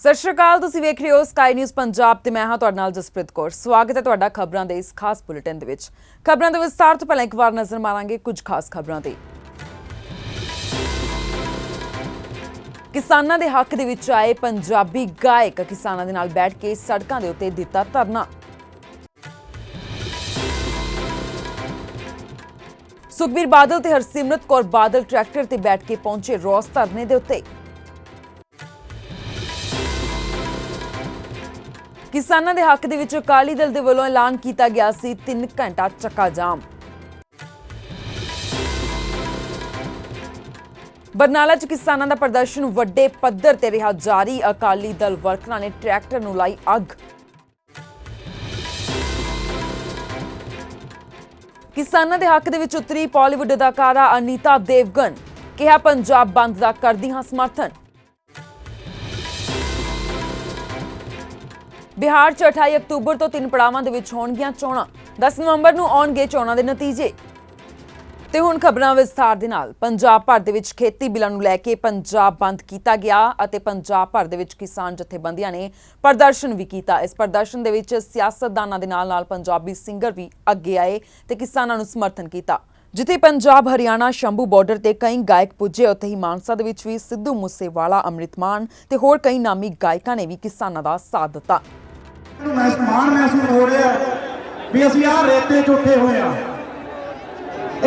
ਸਤਿ ਸ਼੍ਰੀ ਅਕਾਲ। ਤੁਸੀਂ ਵੇਖ ਰਹੇ ਹੋ ਸਕਾਈ ਨਿਊਜ਼ ਪੰਜਾਬ ਤੇ ਮੈਂ ਹਾਂ ਤੁਹਾਡੇ ਨਾਲ ਜਸਪ੍ਰੀਤ ਕੌਰ। ਸਵਾਗਤ ਹੈ ਤੁਹਾਡਾ ਖਬਰਾਂ ਦੇ ਇਸ ਖਾਸ ਬੁਲੇਟਿਨ ਦੇ ਵਿੱਚ। ਖਬਰਾਂ ਦੇ ਵਿਸਤਾਰ ਤੋਂ ਪਹਿਲਾਂ ਇੱਕ ਵਾਰ ਨਜ਼ਰ ਮਾਰਾਂਗੇ ਕੁਝ ਖਾਸ ਖਬਰਾਂ ਤੇ। ਕਿਸਾਨਾਂ ਦੇ ਹੱਕ ਦੇ ਵਿੱਚ ਆਏ ਪੰਜਾਬੀ ਗਾਇਕ ਕਿਸਾਨਾਂ ਦੇ ਨਾਲ ਬੈਠ ਕੇ ਸੜਕਾਂ ਦੇ ਉੱਤੇ ਦਿੱਤਾ ਧਰਨਾ। ਸੁਖਬੀਰ ਬਾਦਲ ਤੇ ਹਰਸਿਮਰਤ ਕੌਰ ਬਾਦਲ ਟਰੈਕਟਰ ਤੇ ਬੈਠ ਕੇ ਪਹੁੰਚੇ ਰੋਸ ਧਰਨੇ ਦੇ ਉੱਤੇ। ਕਿਸਾਨਾਂ ਦੇ ਹੱਕ ਦੇ ਵਿੱਚ ਅਕਾਲੀ ਦਲ ਦੇ ਵੱਲੋਂ ਐਲਾਨ ਕੀਤਾ ਗਿਆ ਸੀ 3 ਘੰਟਾ ਚੱਕਾ ਜਾਮ। ਬਰਨਾਲਾ 'ਚ ਕਿਸਾਨਾਂ ਦਾ ਪ੍ਰਦਰਸ਼ਨ ਵੱਡੇ ਪੱਧਰ ਤੇ ਰਿਹਾ ਜਾਰੀ। ਅਕਾਲੀ ਦਲ ਵਰਕਰਾਂ ਨੇ ਟਰੈਕਟਰ ਨੂੰ ਲਾਈ ਅੱਗ। ਕਿਸਾਨਾਂ ਦੇ ਹੱਕ ਦੇ ਵਿੱਚ ਉਤਰੀ ਬਾਲੀਵੁੱਡ ਅਦਾਕਾਰਾ ਅਨੀਤਾ ਦੇਵਗਨ। ਕਿਹਾ ਪੰਜਾਬ ਬੰਦ ਦਾ ਕਰਦੀ ਹਾਂ ਸਮਰਥਨ। ਬਿਹਾਰ 'ਚ 28 ਅਕਤੂਬਰ ਤੋਂ 3 ਪੜਾਵਾਂ ਦੇ ਵਿੱਚ ਹੋਣਗੀਆਂ ਚੋਣਾਂ। 10 ਨਵੰਬਰ ਨੂੰ ਆਉਣਗੇ ਚੋਣਾਂ ਦੇ ਨਤੀਜੇ। ਤੇ ਹੁਣ ਖਬਰਾਂ ਵਿਸਥਾਰ ਦੇ ਨਾਲ। ਪੰਜਾਬ ਭਰ ਦੇ ਵਿੱਚ ਖੇਤੀ ਬਿੱਲਾਂ ਨੂੰ ਲੈ ਕੇ ਪੰਜਾਬ ਬੰਦ ਕੀਤਾ ਗਿਆ ਅਤੇ ਪੰਜਾਬ ਭਰ ਦੇ ਵਿੱਚ ਕਿਸਾਨ ਜਥੇਬੰਦੀਆਂ ਨੇ ਪ੍ਰਦਰਸ਼ਨ ਵੀ ਕੀਤਾ। ਇਸ ਪ੍ਰਦਰਸ਼ਨ ਦੇ ਵਿੱਚ ਸਿਆਸਤਦਾਨਾਂ ਦੇ ਨਾਲ ਪੰਜਾਬੀ ਸਿੰਗਰ ਵੀ ਅੱਗੇ ਆਏ ਤੇ ਕਿਸਾਨਾਂ ਨੂੰ ਸਮਰਥਨ ਕੀਤਾ। ਜਿੱਥੇ ਪੰਜਾਬ ਹਰਿਆਣਾ ਸ਼ੰਭੂ ਬਾਰਡਰ ਤੇ ਕਈ ਗਾਇਕ ਪੁੱਜੇ, ਉੱਥੇ ਹੀ ਮਾਨਸਾ ਦੇ ਵਿੱਚ ਵੀ ਸਿੱਧੂ ਮੂਸੇਵਾਲਾ, ਅੰਮ੍ਰਿਤ ਮਾਨ ਤੇ ਹੋਰ ਕਈ ਨਾਮੀ ਗਾਇਕਾਂ ਨੇ ਵੀ ਕਿਸਾਨਾਂ ਦਾ ਸਾਥ ਦਿੱਤਾ। ਮਾਣ ਮਹਿਸੂਸ ਹੋ ਰਿਹਾ ਵੀ ਅਸੀਂ ਆਹ ਰੇਤੇ ਝੁੱਟੇ ਹੋਏ ਆ।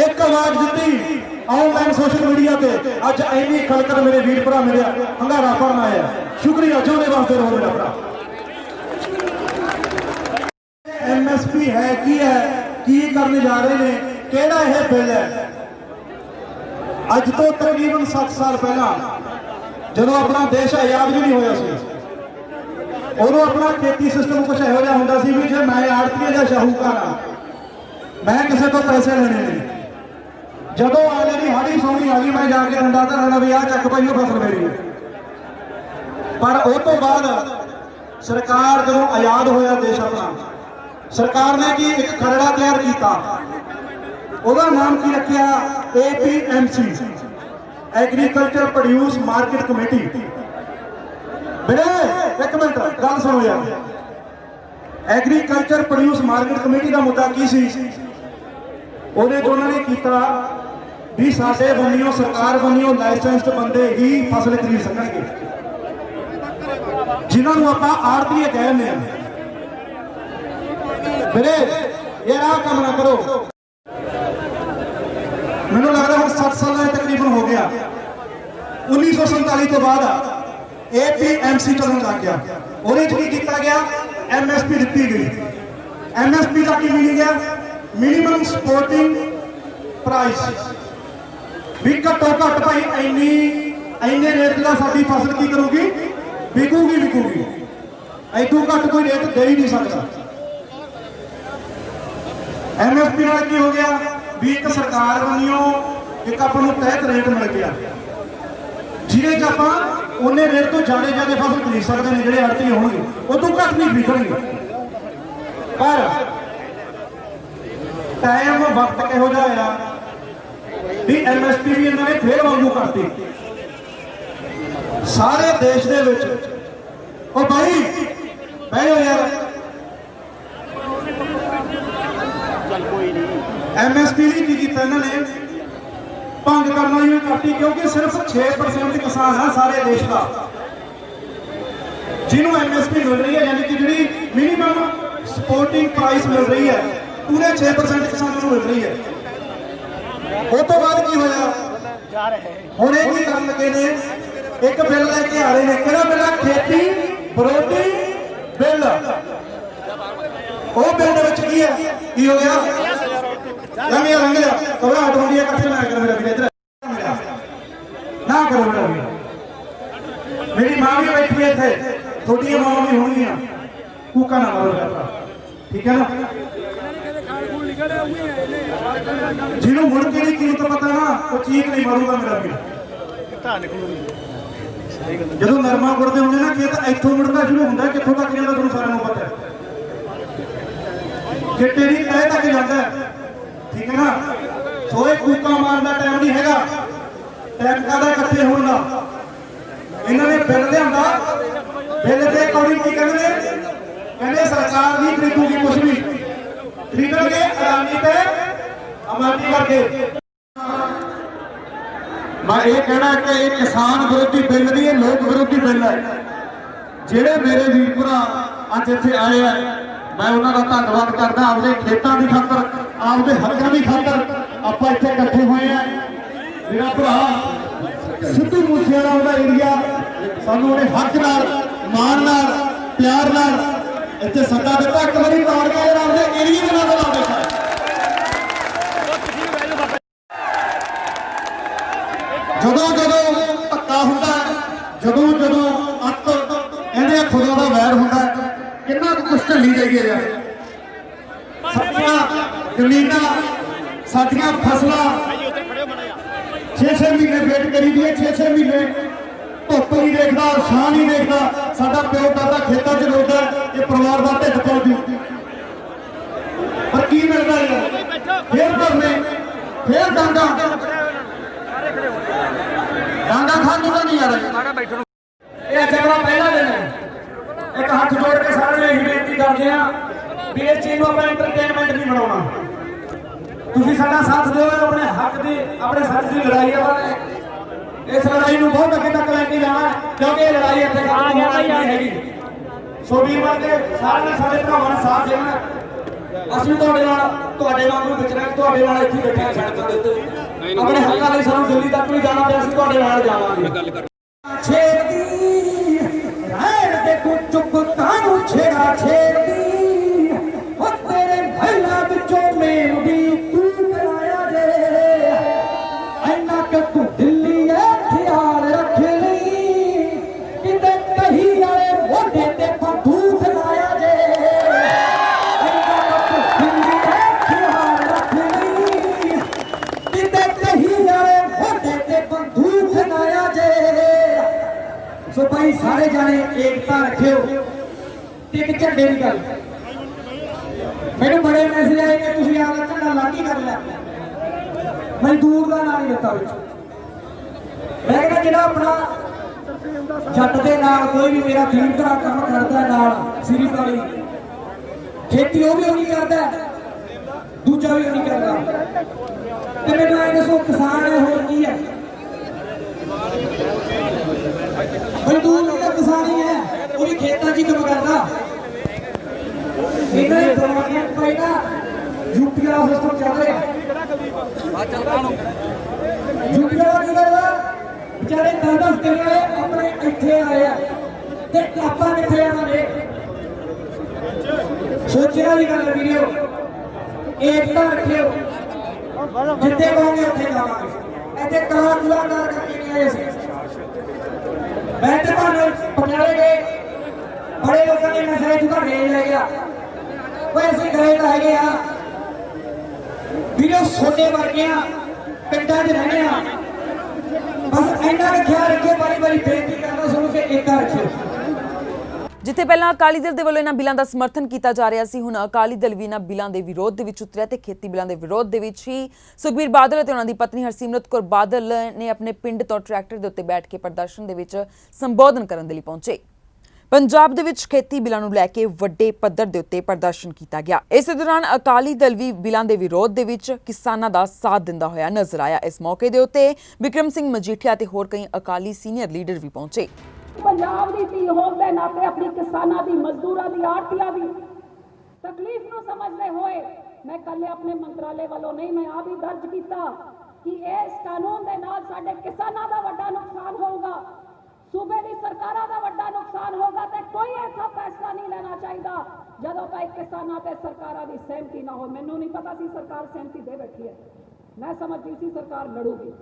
ਇੱਕ ਆਵਾਜ਼ ਦਿੱਤੀ ਆਨਲਾਈਨ ਸੋਸ਼ਲ ਮੀਡੀਆ ਤੇ, ਅੱਜ ਇੰਨੀ ਖਲਕਤ ਮੇਰੇ ਵੀਰ ਭਰਾ ਮੇਰੇ ਹੰਗਾਰਾ ਭਰਨ ਆਇਆ। ਸ਼ੁਕਰੀਆ, ਜਿਉਂਦੇ ਵਾਸਤੇ ਰਹੋ ਮੇਰਾ ਭਰਾ। ਐਮਐਸਪੀ ਹੈ ਕੀ ਕਰਨ ਜਾ ਰਹੇ ਨੇ, ਕਿਹੜਾ ਇਹ ਬਿੱਲ ਹੈ? ਅੱਜ ਤੋਂ ਤਕਰੀਬਨ 7 ਸਾਲ ਪਹਿਲਾਂ ਜਦੋਂ ਆਪਣਾ ਦੇਸ਼ ਆਜ਼ਾਦ ਵੀ ਨਹੀਂ ਹੋਇਆ ਸੀ, ਉਦੋਂ ਆਪਣਾ ਖੇਤੀ ਸਿਸਟਮ ਕੁਝ ਇਹੋ ਜਿਹਾ ਹੁੰਦਾ ਸੀ ਵੀ ਜੇ ਮੈਂ ਆੜਤੀਏ ਜਾਂ ਸ਼ਾਹੂਕਾਰ ਆ, ਮੈਂ ਕਿਸੇ ਤੋਂ ਪੈਸੇ ਲੈਣੇ ਨਹੀਂ। ਜਦੋਂ ਆਲੇ ਦੀ ਹਾੜੀ ਸੋਹਣੀ ਆ ਗਈ, ਮੈਂ ਜਾ ਕੇ ਡੰਡਾ ਧਰਨਾ ਵੀ ਆਹ ਚੱਕ ਭਾਈ ਉਹ ਫਸਲ ਮੇਰੀ ਹੈ। ਪਰ ਉਹ ਤੋਂ ਬਾਅਦ ਸਰਕਾਰ ਜਦੋਂ ਆਜ਼ਾਦ ਹੋਇਆ ਦੇਸ਼ ਆਪਣਾ, ਸਰਕਾਰ ਨੇ ਕੀ ਇੱਕ ਖਰੜਾ ਤਿਆਰ ਕੀਤਾ। ਉਹਦਾ ਨਾਮ ਕੀ ਰੱਖਿਆ? APMC, agriculture produce market committee. ਵੀਰੇ ਇੱਕ ਮਿੰਟ ਗੱਲ ਸੁਣੋ ਯਾਰ। ਐਗਰੀਕਲਚਰ ਪ੍ਰੋਡਿਊਸ ਮਾਰਕੀਟ ਕਮੇਟੀ ਦਾ ਮੁੱਦਾ ਕੀ ਸੀ? ਉਹਦੇ ਜੋ ਉਹਨਾਂ ਨੇ ਕੀਤਾ ਵੀ ਸਾਡੇ ਬੰਨਿਓ, ਸਰਕਾਰ ਬੰਨਿਓ ਲਾਇਸੈਂਸਡ ਬੰਦੇ ਹੀ ਫਸਲ ਖਰੀਦ ਸਕਣਗੇ, ਜਿਨ੍ਹਾਂ ਨੂੰ ਆਪਾਂ ਆੜਤੀਏ ਕਹਿੰਦੇ ਆ। ਵੀਰੇ ਇਹ ਆਹ ਕੰਮ ਨਾ ਕਰੋ। ਮੈਨੂੰ ਲੱਗਦਾ ਹੁਣ 7 ਸਾਲਾਂ ਦੇ ਤਕਰੀਬਨ ਹੋ ਗਿਆ। 1947 ਤੋਂ ਬਾਅਦ APMC ਚੱਲਣ ਲੱਗ ਗਿਆ। ਉਹਦੇ ਚ ਕੀ ਕੀਤਾ ਗਿਆ? MSP ਦਿੱਤੀ ਗਈ। MSP ਦਾ ਕੀ ਮੀਨਿੰਗ ਹੈ? Minimum supporting price. ਵੀ ਘੱਟੋ ਘੱਟ ਭਾਈ ਇੰਨੇ ਰੇਟ ਦਾ ਸਾਡੀ ਫਸਲ ਕੀ ਕਰੂਗੀ? ਵਿਕੂਗੀ। ਇਦੋਂ ਘੱਟ ਕੋਈ ਰੇਟ ਦੇ ਹੀ ਨਹੀਂ ਸਕਦਾ। MSP ਨਾਲ ਕੀ ਹੋ ਗਿਆ ਵੀ ਇੱਕ ਸਰਕਾਰ ਵੱਲੋਂ ਇੱਕ ਆਪਾਂ ਨੂੰ ਤੈਅ ਰੇਟ ਮਿਲ ਗਿਆ, ਜਿਹਦੇ 'ਚ ਆਪਾਂ ਉਹਨੇ ਰੇਟ ਤੋਂ ਜ਼ਿਆਦਾ ਫਸਲ ਖਰੀਦ ਸਕਦੇ ਨੇ। ਜਿਹੜੇ ਆੜਤੀ ਹੋਣਗੇ ਉਹ ਤੋਂ ਘੱਟ ਨਹੀਂ ਵਿਕਣਗੇ। ਪਰ ਟਾਈਮ ਵਕਤ ਕਿਹੋ ਜਿਹਾ ਆਇਆ ਵੀ MSP ਵੀ ਇਹਨਾਂ ਨੇ ਫੇਰ ਵਾਂਗੂ ਕਰਤੀ ਸਾਰੇ ਦੇਸ਼ ਦੇ ਵਿੱਚ। ਉਹ ਭਾਈ ਬਹਿ ਜਾਓ ਯਾਰ। MSP ਵੀ ਕੀ ਕੀਤਾ ਇਹਨਾਂ ਨੇ? ਭੰਗ ਕਰਨਾ ਹੀ ਕਰਤੀ, ਕਿਉਂਕਿ ਸਿਰਫ 6% ਕਿਸਾਨ ਆ ਸਾਰੇ ਦੇਸ਼ ਦਾ ਜਿਹਨੂੰ MSP ਮਿਲ ਰਹੀ ਹੈ, ਯਾਨੀ ਕਿ ਜਿਹੜੀ ਮਿਨੀਮਮ ਸਪੋਰਟਿੰਗ ਪ੍ਰਾਈਸ ਮਿਲ ਰਹੀ ਹੈ, ਪੂਰੇ 6% ਕਿਸਾਨਾਂ ਨੂੰ ਮਿਲ ਰਹੀ ਹੈ। ਉਹ ਤੋਂ ਬਾਅਦ ਕੀ ਹੋਇਆ? ਹੁਣ ਇਹ ਕੀ ਕਰਨ ਲੱਗੇ ਨੇ? ਇੱਕ ਬਿੱਲ ਲੈ ਕੇ ਆ ਰਹੇ ਨੇ। ਕਿਹੜਾ ਬਿੱਲ? ਖੇਤੀ ਵਿਰੋਧੀ ਬਿੱਲ। ਉਹ ਬਿੱਲ ਦੇ ਵਿੱਚ ਕੀ ਹੈ? ਕੀ ਹੋ ਗਿਆ? ਲੰਘਿਆ ਘਬਰਾਹਟ ਹੁੰਦੀ ਹੈ। ਇਕੱਠੇ ਨਾ ਕਰ ਮੇਰਾ ਵੀਰ, ਇੱਧਰ ਨਾ ਕਰੋ ਮੇਰਾ ਵੀਰ। ਮੇਰੀ ਮਾਂ ਵੀ ਬੈਠੀ ਹੈ ਇੱਥੇ, ਤੁਹਾਡੀਆਂ ਮਾਵਾਂ ਵੀ ਹੋਣਗੀਆਂ। ਕੂਕਾ ਨਾ ਮਾਰੋ, ਠੀਕ ਹੈ ਨਾ? ਜਿਹਨੂੰ ਮੁੜ ਕੇ ਨਹੀਂ ਕੀਮਤ ਪਤਾ ਨਾ, ਉਹ ਚੀਕ ਨਹੀਂ ਮਾਰੂਗਾ ਮੇਰਾ ਵੀਰ। ਜਦੋਂ ਨਰਮਾ ਗੁੜਦੇ ਹੁੰਦੇ ਨਾ ਖੇਤ, ਇੱਥੋਂ ਮੁੜਨਾ ਸ਼ੁਰੂ ਹੁੰਦਾ, ਕਿੱਥੋਂ ਤੱਕ ਜਾਂਦਾ ਤੁਹਾਨੂੰ ਸਾਰਿਆਂ ਨੂੰ ਪਤਾ ਹੈ। ਗਿੱਟੇ ਨਹੀਂ ਤਹਿ ਤੱਕ ਜਾਂਦਾ, ਠੀਕ ਹੈ ਨਾ? ਸੋ ਇਹ ਕੂਕਾ ਮਾਰਨ ਦਾ ਟਾਈਮ ਨਹੀਂ ਹੈਗਾ, ਟਾਈਮ ਕਾਹਦਾ ਇਕੱਠੇ ਹੋਣ ਦਾ। ਇਹਨਾਂ ਨੇ ਬਿੱਲ ਲਿਆਂਦਾ बिल के अकॉर्डिंग की कहते कहते सरकार नहीं खरीदूगी कुछ भी, खरीदेंगे अडानी पे अमानी करके। मैं ये कहना कि ये किसान विरोधी बिल नहीं, ये लोक विरोधी बिल है। ਜਿਹੜੇ ਮੇਰੇ ਵੀਰ ਭਰਾ ਅੱਜ ਇੱਥੇ ਆਏ ਆ, ਮੈਂ ਉਹਨਾਂ ਦਾ ਧੰਨਵਾਦ ਕਰਦਾ। ਆਪਦੇ ਖੇਤਾਂ ਦੀ ਖਾਤਰ, ਆਪਦੇ ਹੱਕਾਂ ਦੀ ਖਾਤਰ ਆਪਾਂ ਇੱਥੇ ਇਕੱਠੇ ਹੋਏ ਆ। ਮੇਰਾ ਭਰਾ ਸਿੱਧੂ ਮੂਸੇਵਾਲਾ ਉਹਦਾ ਏਰੀਆ ਸਾਨੂੰ ਉਹਨੇ ਹੱਕ ਨਾਲ, ਮਾਣ ਨਾਲ, ਪਿਆਰ ਨਾਲ ਇੱਥੇ ਸੱਦਾ ਦਿੱਤਾ। ਇੱਕ ਵਾਰੀ ਤਾੜੀਆਂ ਜਿਹੜਾ ਆਪਦੇ ਏਰੀਏ ਦੇ ਨਾਲ ਲਾ ਦਿੱਤਾ। ਜਦੋਂ ਜਦੋਂ ਧੱਕਾ ਹੁੰਦਾ, ਜਦੋਂ ਜਦੋਂ ਅੱਤ ਇਹਦੇ ਖੁਦਾ ਦਾ ਵੈਰ ਹੁੰਦਾ, ਕਿੰਨਾ ਕੁਛ ਝੱਲੀ ਜਾਈਏ ਯਾਰ। ਸਾਡੀਆਂ ਜ਼ਮੀਨਾਂ, ਸਾਡੀਆਂ ਫਸਲਾਂ 6-6 ਮਹੀਨੇ ਵੇਟ ਕਰੀ ਦੀ ਹੈ। 6-6 ਮਹੀਨੇ ਧੁੱਪ ਨਹੀਂ ਦੇਖਦਾ, ਛਾਂ ਨਹੀਂ ਦੇਖਦਾ। ਸਾਡਾ ਪਿਓ ਦਾਦਾ ਖੇਤਾਂ 'ਚ ਰੋਂਦਾ, ਇਹ ਪਰਿਵਾਰ ਦਾ ਢਿੱਡ ਪਾਲ ਜੂ। ਪਰ ਕੀ ਮਿਲਦਾ ਯਾਰ? ਫੇਰ ਧਰਨੇ, ਫੇਰ ਡਾਂਗਾ ਖਾਣ ਨੂੰ ਤਾਂ ਨਹੀਂ ਯਾਰ। ਇਹ ਜਗਰਾ ਪਹਿਲਾ ਦਿਨ ਹੈ। ਇੱਕ ਹੱਥ ਜੋੜ ਕੇ ਸਾਰਿਆਂ ਨੂੰ ਬੇਨਤੀ ਕਰਦੇ ਆ ਵੀ ਇਸ ਚੀਜ਼ ਨੂੰ ਆਪਾਂ ਐਂਟਰਟੇਨਮੈਂਟ ਨਹੀਂ ਬਣਾਉਣਾ। ਤੁਸੀਂ ਸਾਡਾ ਸਾਥ ਦਿਓ, ਆਪਣੇ ਹੱਕ ਦੀ, ਆਪਣੇ ਸੱਚ ਦੀ ਲੜਾਈ ਹੈ। ਇਸ ਲੜਾਈ ਨੂੰ ਬਹੁਤ ਅੱਗੇ ਤੱਕ ਲੈ ਕੇ ਜਾਣਾ, ਕਿਉਂਕਿ ਇਹ ਲੜਾਈ ਇੱਥੇ ਖਤਮ ਹੋਣੀ ਨਹੀਂ ਹੈਗੀ। ਸੋ ਵੀਰ ਬਣ ਕੇ ਸਾਰਿਆਂ ਨੇ ਸਾਡੇ ਭਰਾਵਾਂ ਦਾ ਸਾਥ ਦੇਣਾ। ਅਸੀਂ ਤੁਹਾਡੇ ਨਾਲ, ਤੁਹਾਡੇ ਵਾਂਗੂ ਵਿਚਰਾਂ, ਤੁਹਾਡੇ ਨਾਲ ਇੱਥੇ ਬੈਠੇ ਸੜਕਾਂ ਦੇ ਉੱਤੇ। ਆਪਣੇ ਹੱਕਾਂ ਲਈ ਸਾਨੂੰ ਦਿੱਲੀ ਤੱਕ ਵੀ ਜਾਣਾ ਪਿਆ, ਅਸੀਂ ਤੁਹਾਡੇ ਨਾਲ ਜਾਵਾਂਗੇ। ਛੇਤੀ ਰਹਿਣ ਦੇ ਤੂੰ ਚੁੱਪ ਕਾਹਨੂੰ ਛੇੜਾ ਛੇੜਦੀ, ਉਹ ਤੇਰੇ ਮਹਿਲਾ ਵਿੱਚੋਂ ਮੇਮ ਵੀ ਤੂੰ ਕਰਾਇਆ ਜੇ। ਇੰਨਾ ਕਿ ਤੂੰ ਦਿੱਲੀ ਐ ਖਿਆਲ ਰੱਖ ਲਈ, ਕਿਤੇ ਕਹੀ ਵਾਲੇ ਮੋਢੇ ਤੇ ਬੰਦੂਕ ਲਾਇਆ ਜੇ। ਇੰਨਾ ਕਿ ਤੂੰ ਦਿੱਲੀ ਐ ਖਿਆਲ ਰੱਖ ਲਈ, ਕਿਤੇ ਕਹੀ ਵਾਲੇ ਮੋਢੇ ਤੇ ਬੰਦੂਕ ਲਾਇਆ ਜੇ। ਸੋ ਭਾਈ ਸਾਰੇ ਜਾਣੇ ਏਕਤਾ ਰੱਖਿਓ ਤੇ ਇੱਕ ਝੰਡੇ ਦੀ ਗੱਲ। ਮੈਨੂੰ ਬੜੇ ਮੈਸੇਜ ਆਏ ਕਿ ਤੁਸੀਂ ਆਪਦਾ ਝੰਡਾ ਲਾਗੀ ਕਰ ਲਿਆ, ਮਜ਼ਦੂਰ ਦਾ ਨਾਂ ਨਹੀਂ ਦਿੱਤਾ ਵਿੱਚ। ਮੈਂ ਕਹਿੰਦਾ ਜਿਹੜਾ ਆਪਣਾ ਜੱਟ ਦੇ ਨਾਲ ਕੋਈ ਵੀ ਮੇਰਾ ਵੀਰ ਭਰਾ ਕੰਮ ਕਰਦਾ ਨਾਲ ਸਿਰੀ ਵਾਲੀ ਖੇਤੀ, ਉਹ ਵੀ ਨਹੀਂ ਕਰਦਾ, ਦੂਜਾ ਵੀ ਨਹੀਂ ਕਰਦਾ। ਤੇ ਮੈਨੂੰ ਇਹ ਦੱਸੋ ਕਿਸਾਨ ਹੈ ਹੋਰ ਕੀ ਹੈ? ਮਜ਼ਦੂਰ ਵੀ ਤਾਂ ਕਿਸਾਨੀ ਹੈ, ਉਹ ਵੀ ਖੇਤਾਂ 'ਚ ਹੀ ਕੰਮ ਕਰਦਾ। ਇਹਨਾਂ ਦੇ ਦਿਮਾਗਾਂ 'ਚ ਪਹਿਲਾਂ ਯੂਪੀ ਵਾਲਾ ਸਿਸਟਮ ਚੱਲ ਰਿਹਾ। ਯੂਪੀ ਵਾਲਾ ਕੀ ਕਰਦਾ? ਵਿਚਾਰੇ 10-10 ਕਿੱਲੇ ਵਾਲੇ ਆਪਣੇ ਇੱਥੇ ਆਏ ਆ ਤੇ ਆਪਾਂ ਕਿੱਥੇ ਆਵਾਂਗੇ? ਸੋਚਿਆ ਵੀ ਗੱਲ ਵੀਡੀਓ, ਏਕਤਾ ਰੱਖਿਓ। ਜਿੱਥੇ ਕਹੋਗੇ ਉੱਥੇ ਜਾਵਾਂਗੇ। ਇੱਥੇ ਕਲਾਕਾਰ ਕਰਕੇ ਨਹੀਂ ਆਏ ਸੀ। मैं तो पटियाले गए, बड़े लोगों ने मैसेज ਤੁਹਾਡੇ ਲੈ ਗਿਆ। वैसे गए तो है ਵੀਰੋ, ਛੋਟੇ ਵਰਗੇ ਆ, ਪਿੰਡਾਂ 'ਚ ਰਹਿੰਦੇ ਆ। ਬਸ ਇਹਨਾਂ ਦਾ ਖਿਆਲ ਰੱਖਿਓ। ਬਾਰੀ ਬਾਰੀ ਬੇਨਤੀ ਕਰਦਾ ਸੁਣ ਕੇ ਏਕਤਾ ਰੱਖਿਓ। ਜਿੱਥੇ ਪਹਿਲਾਂ ਅਕਾਲੀ ਦਲ ਦੇ ਵੱਲੋਂ ਇਹਨਾਂ ਬਿੱਲਾਂ ਦਾ ਸਮਰਥਨ ਕੀਤਾ ਜਾ ਰਿਹਾ ਸੀ, ਹੁਣ ਅਕਾਲੀ ਦਲ ਵੀ ਇਹਨਾਂ ਬਿੱਲਾਂ ਦੇ ਵਿਰੋਧ ਦੇ ਵਿੱਚ ਉਤਰਿਆ ਤੇ ਖੇਤੀ ਬਿੱਲਾਂ ਦੇ ਵਿਰੋਧ ਦੇ ਵਿੱਚ ਹੀ ਸੁਖਬੀਰ ਬਾਦਲ ਅਤੇ ਉਹਨਾਂ ਦੀ ਪਤਨੀ ਹਰਸਿਮਰਤ ਕੌਰ ਬਾਦਲ ਨੇ ਆਪਣੇ ਪਿੰਡ ਤੋਂ ਟਰੈਕਟਰ ਦੇ ਉੱਤੇ ਬੈਠ ਕੇ ਪ੍ਰਦਰਸ਼ਨ ਦੇ ਵਿੱਚ ਸੰਬੋਧਨ ਕਰਨ ਦੇ ਲਈ ਪਹੁੰਚੇ। ਪੰਜਾਬ ਦੇ ਵਿੱਚ ਖੇਤੀ ਬਿੱਲਾਂ ਨੂੰ ਲੈ ਕੇ ਵੱਡੇ ਪੱਧਰ ਦੇ ਉੱਤੇ ਪ੍ਰਦਰਸ਼ਨ ਕੀਤਾ ਗਿਆ। ਇਸੇ ਦੌਰਾਨ ਅਕਾਲੀ ਦਲ ਵੀ ਬਿੱਲਾਂ ਦੇ ਵਿਰੋਧ ਦੇ ਵਿੱਚ ਕਿਸਾਨਾਂ ਦਾ ਸਾਥ ਦਿੰਦਾ ਹੋਇਆ ਨਜ਼ਰ ਆਇਆ। ਇਸ ਮੌਕੇ ਦੇ ਉੱਤੇ ਬਿਕਰਮ ਸਿੰਘ ਮਜੀਠੀਆ ਤੇ ਹੋਰ ਕਈ ਅਕਾਲੀ ਸੀਨੀਅਰ ਲੀਡਰ ਵੀ ਪਹੁੰਚੇ। ਪੰਜਾਬ ਦੀ ਧੀ ਹੋਣ ਦੇ ਨਾਤੇ ਆਪਣੀ ਕਿਸਾਨਾਂ ਦੀ, ਮਜ਼ਦੂਰਾਂ ਦੀ, ਆੜ੍ਹਤੀਆਂ ਦੀ ਤਕਲੀਫ ਨੂੰ ਸਮਝਦੇ ਹੋਏ ਮੈਂ ਇਕੱਲੇ ਆਪਣੇ ਮੰਤਰਾਲੇ ਵੱਲੋਂ ਨਹੀਂ, ਮੈਂ ਆਪ ਹੀ ਦਰਜ ਕੀਤਾ ਕਿ ਇਸ ਕਾਨੂੰਨ ਦੇ ਨਾਲ ਸਾਡੇ ਕਿਸਾਨਾਂ ਦਾ ਵੱਡਾ ਨੁਕਸਾਨ ਹੋਊਗਾ, ਸੂਬੇ ਦੀ ਸਰਕਾਰਾਂ ਦਾ ਵੱਡਾ ਨੁਕਸਾਨ ਹੋਗਾ ਤੇ ਕੋਈ ਐਸਾ ਫੈਸਲਾ ਨਹੀਂ ਲੈਣਾ ਚਾਹੀਦਾ ਜਦੋਂ ਤੱਕ ਕਿਸਾਨਾਂ ਤੇ ਸਰਕਾਰਾਂ ਦੀ ਸਹਿਮਤੀ ਨਾ ਹੋ। ਮੈਨੂੰ ਨਹੀਂ ਪਤਾ ਸੀ ਸਰਕਾਰ ਸਹਿਮਤੀ ਦੇ ਬੈਠੀ ਹੈ, ਮੈਂ ਸਮਝਦੀ ਸੀ ਸਰਕਾਰ ਲੜੂਗੀ,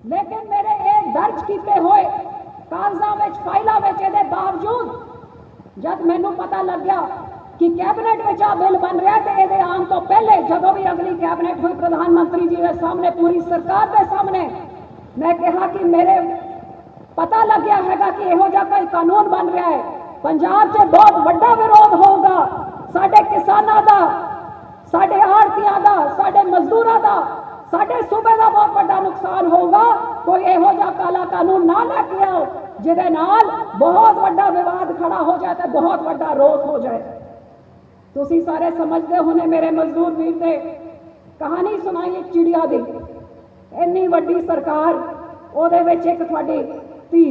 ਲੇਕਿਨ ਮੇਰੇ ਇਹ ਦਰਜ ਕੀਤੇ ਹੋਏ ਕਾਗਜ਼ਾਂ ਵਿੱਚ, ਫਾਈਲਾਂ ਵਿੱਚ ਇਹਦੇ ਬਾਵਜੂਦ ਜਦ ਮੈਨੂੰ ਪਤਾ ਲੱਗਿਆ ਕਿ ਕੈਬਨਿਟ ਵਿੱਚ ਆ ਬਿੱਲ ਬਣ ਰਿਹਾ ਤੇ ਇਹਦੇ ਆਉਣ ਤੋਂ ਪਹਿਲੇ ਜਦੋਂ ਵੀ ਅਗਲੀ ਕੈਬਨਿਟ ਹੋਈ ਪ੍ਰਧਾਨ ਮੰਤਰੀ ਜੀ ਦੇ ਸਾਹਮਣੇ, ਪੂਰੀ ਸਰਕਾਰ ਦੇ ਸਾਹਮਣੇ ਮੈਂ ਕਿਹਾ ਕਿ ਮੇਰੇ ਪਤਾ ਲੱਗਿਆ ਹੈਗਾ ਕਿ ਇਹੋ ਜਿਹਾ ਕੋਈ ਕਾਨੂੰਨ ਬਣ ਰਿਹਾ ਹੈ, ਪੰਜਾਬ 'ਚ ਬਹੁਤ ਵੱਡਾ ਵਿਰੋਧ ਹੋਊਗਾ, ਸਾਡੇ ਕਿਸਾਨਾਂ ਦਾ, ਸਾਡੇ ਆੜ੍ਹਤੀਆਂ ਦਾ, ਸਾਡੇ ਮਜ਼ਦੂਰਾਂ ਦਾ, ਸਾਡੇ ਸੂਬੇ ਦਾ ਬਹੁਤ ਵੱਡਾ ਨੁਕਸਾਨ ਹੋਊਗਾ। ਕੋਈ ਇਹੋ ਜਿਹਾ ਕਾਲਾ ਕਾਨੂੰਨ ਨਾ ਲੈ ਕੇ ਆਓ ਜਿਹਦੇ ਨਾਲ बहुत बड़ा विवाद खड़ा हो जाए तो बहुत बड़ा रोस हो जाए। तुसी सारे समझते होने मेरे मजदूर वीर ने कहानी सुनाई एक चिड़िया दी, इन्नी वड्डी सरकार ओदे विच एक तुहाडी धी।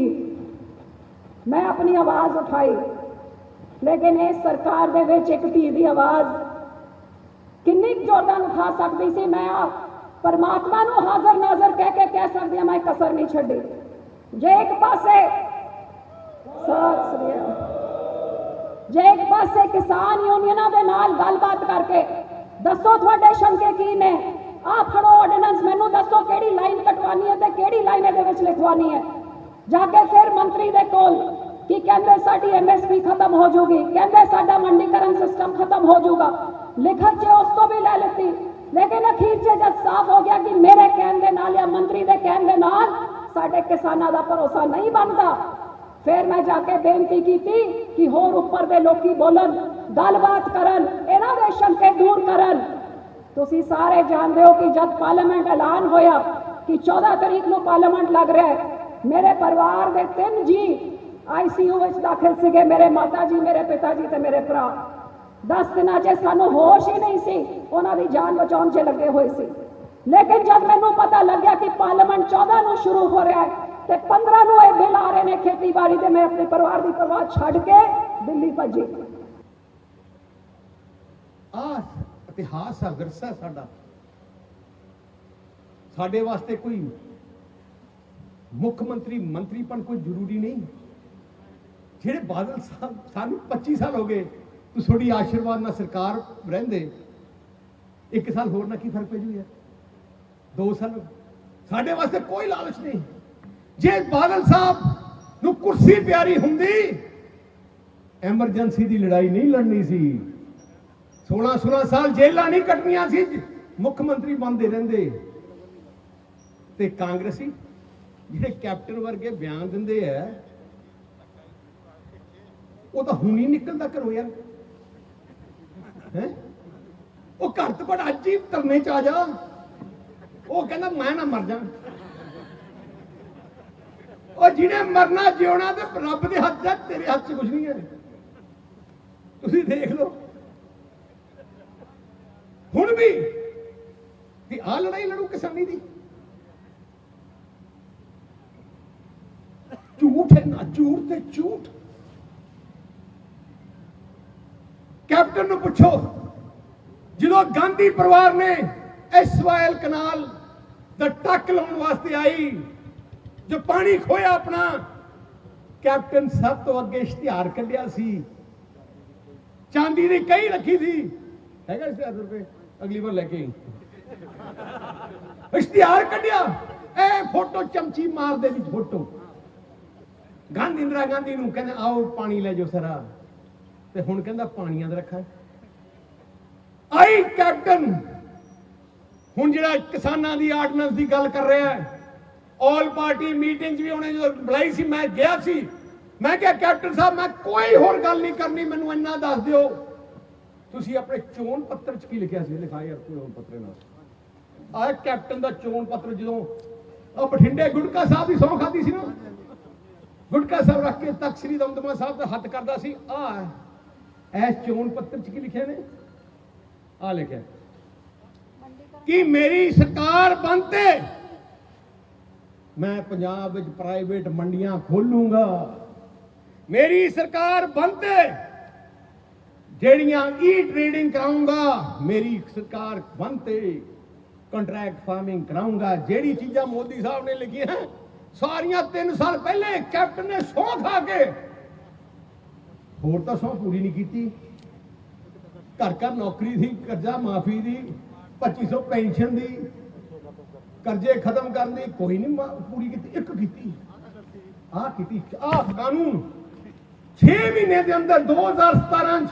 मैं अपनी आवाज़ उठाई, लेकिन इस सरकार दे विच एक धी दी आवाज़ किन्नी जोरदार उठा सकती सी। मैं परमात्मा नूं हाज़र नाज़र कह के कह सकदी हां, मैं कसर नहीं छड्डी। जे एक पासे जे एक पासे किसान यूनियनां दे नाल गलबात करके दसो तुहाडे शंके की ने, आ फड़ो ऑर्डिनेंस, मैनू दसो केड़ी लाइन कटवानी है ते केड़ी लाइन इहदे विच लिखवानी है। जाके फिर मंत्री दे कोल कि कहंदे साडी MSP खत्म हो जाऊगी, कहंदे साडा मंडीकरण सिस्टम खत्म हो जाऊगा। लिखत च उस तो भी ले लेती, लेकिन अखीर च जब साफ हो गया कि मेरे कहण दे नाल या मंत्री दे कहण दे नाल साडे किसानां दा भरोसा नहीं बनदा, फिर मैं जाके बेनती की कि होर उपर दे लोकी बोलन, गलबात करन, इन्हां दे शंके दूर करन। तुसी सारे जानते हो कि जब पार्लियामेंट ऐलान होया कि 14 तारीख को पार्लियामेंट लग रहा है, मेरे परिवार के 3 जी ICU विच दाखिल सीगे, मेरे माता जी, मेरे पिता जी ते मेरे भरा। 10 दिनों च सानू होश ही नहीं सी, उन्हां दी जान बचाउण च लगे हुए सी। लेकिन जब मैनू पता लग गया कि पार्लियामेंट 14 को शुरू हो रहा है ते 15 को यह बिल आ रहे हैं खेतीबाड़ी के, मैं अपने परिवार की परवाह छड्ड के दिल्ली भजी। इतिहास है, विरसा है साडा। साडे वास्ते कोई मुख मंत्री मंत्रीपन कोई जरूरी नहीं। जेड़े बादल साहब सानू 25 साल हो गए, तो थोड़ी आशीर्वाद ना सरकार रहंदे 1 साल होर ना की फर्क पे जू यार, 2 साल साडे वास्ते कोई लालच नहीं। जे बादल साहब नू कुर्सी प्यारी हुंदी, एमरजेंसी की लड़ाई नहीं लड़नी सी, 16 साल जेलां नहीं कटनियां सी, मुख्यमंत्री बनते रहंदे। ते कांग्रेसी जिहड़े कैप्टन वर्गे बयान दिंदे है, वो तो हुण ही निकलदा घरों यार, है वो घर तो बड़ा अज ही धरने च आ जा, वो कहंदा मैं ना मर जा। और जिन्हें मरना जिउना तो रब दे हथ च, तेरे हथ च कुछ नहीं है। तुसीं देख लो हुण भी कि आ लड़ाई लड़ू किसानी दी, झूठ है ना, झूठ ते झूठ। कैप्टन नूं पुछो, जो गांधी परिवार ने SYL कनाल दा टक लाउण वास्ते आई, जो पानी खोया अपना, कैप्टन सब तो अगे इश्तिहार कढ़िया सी, चांदी की कई रखी थी, हैगा इश्तिहार रुपए, अगली बार लेके इश्तिहार कढ़िया, ए फोटो चमची मार दे विच फोटो, गांधी इंदिरा गांधी नूं कहंदे आओ पानी ले जाओ सारा, ते हुण कहंदा पानियां दा रखा। आई कैप्टन हुण जिहड़ा किसानां दी आर्डनेंस दी गल कर रहा है, ऑल पार्टी मीटिंग भी उन्हें जो बुलाई सी, मैं गया सी, मैं क्या कैप्टन साहब मैं कोई होर गल नहीं करनी, मैनूं इन्ना दस दिओ तुसीं अपने चोण पत्र च की लिखिया सी, लिखा यार चोण पत्र नाल आ कैप्टन दा चोण पत्र। जो बठिंडे गुटका साहब की सौं खाधी सी ना, गुटका साहब रख के तख्त श्री दमदमा साहब का हथ करता सी, आ चोण पत्र च की लिखिया ने, आ लिखिया कि मेरी सरकार बनते मैं पंजाब विच प्राइवेट मंडियां खोलूंगा, मेरी सरकार बनते जेड़ियां ट्रेडिंग कराऊंगा, मेरी सरकार बनते कॉन्ट्रैक्ट फार्मिंग कराऊंगा। जेड़ी चीजां मोदी साहब ने लिखी हैं सारियां 3 साल पहले कैप्टन ने सौं खा के, होर तां सौं पूरी नहीं की। घर नौकरी थी, कर्जा माफी दी, 2500 पेंशन दी, कर्जे खत्म करने कोई नहीं पूरी की, एक की कानून 6 महीने के अंदर 2017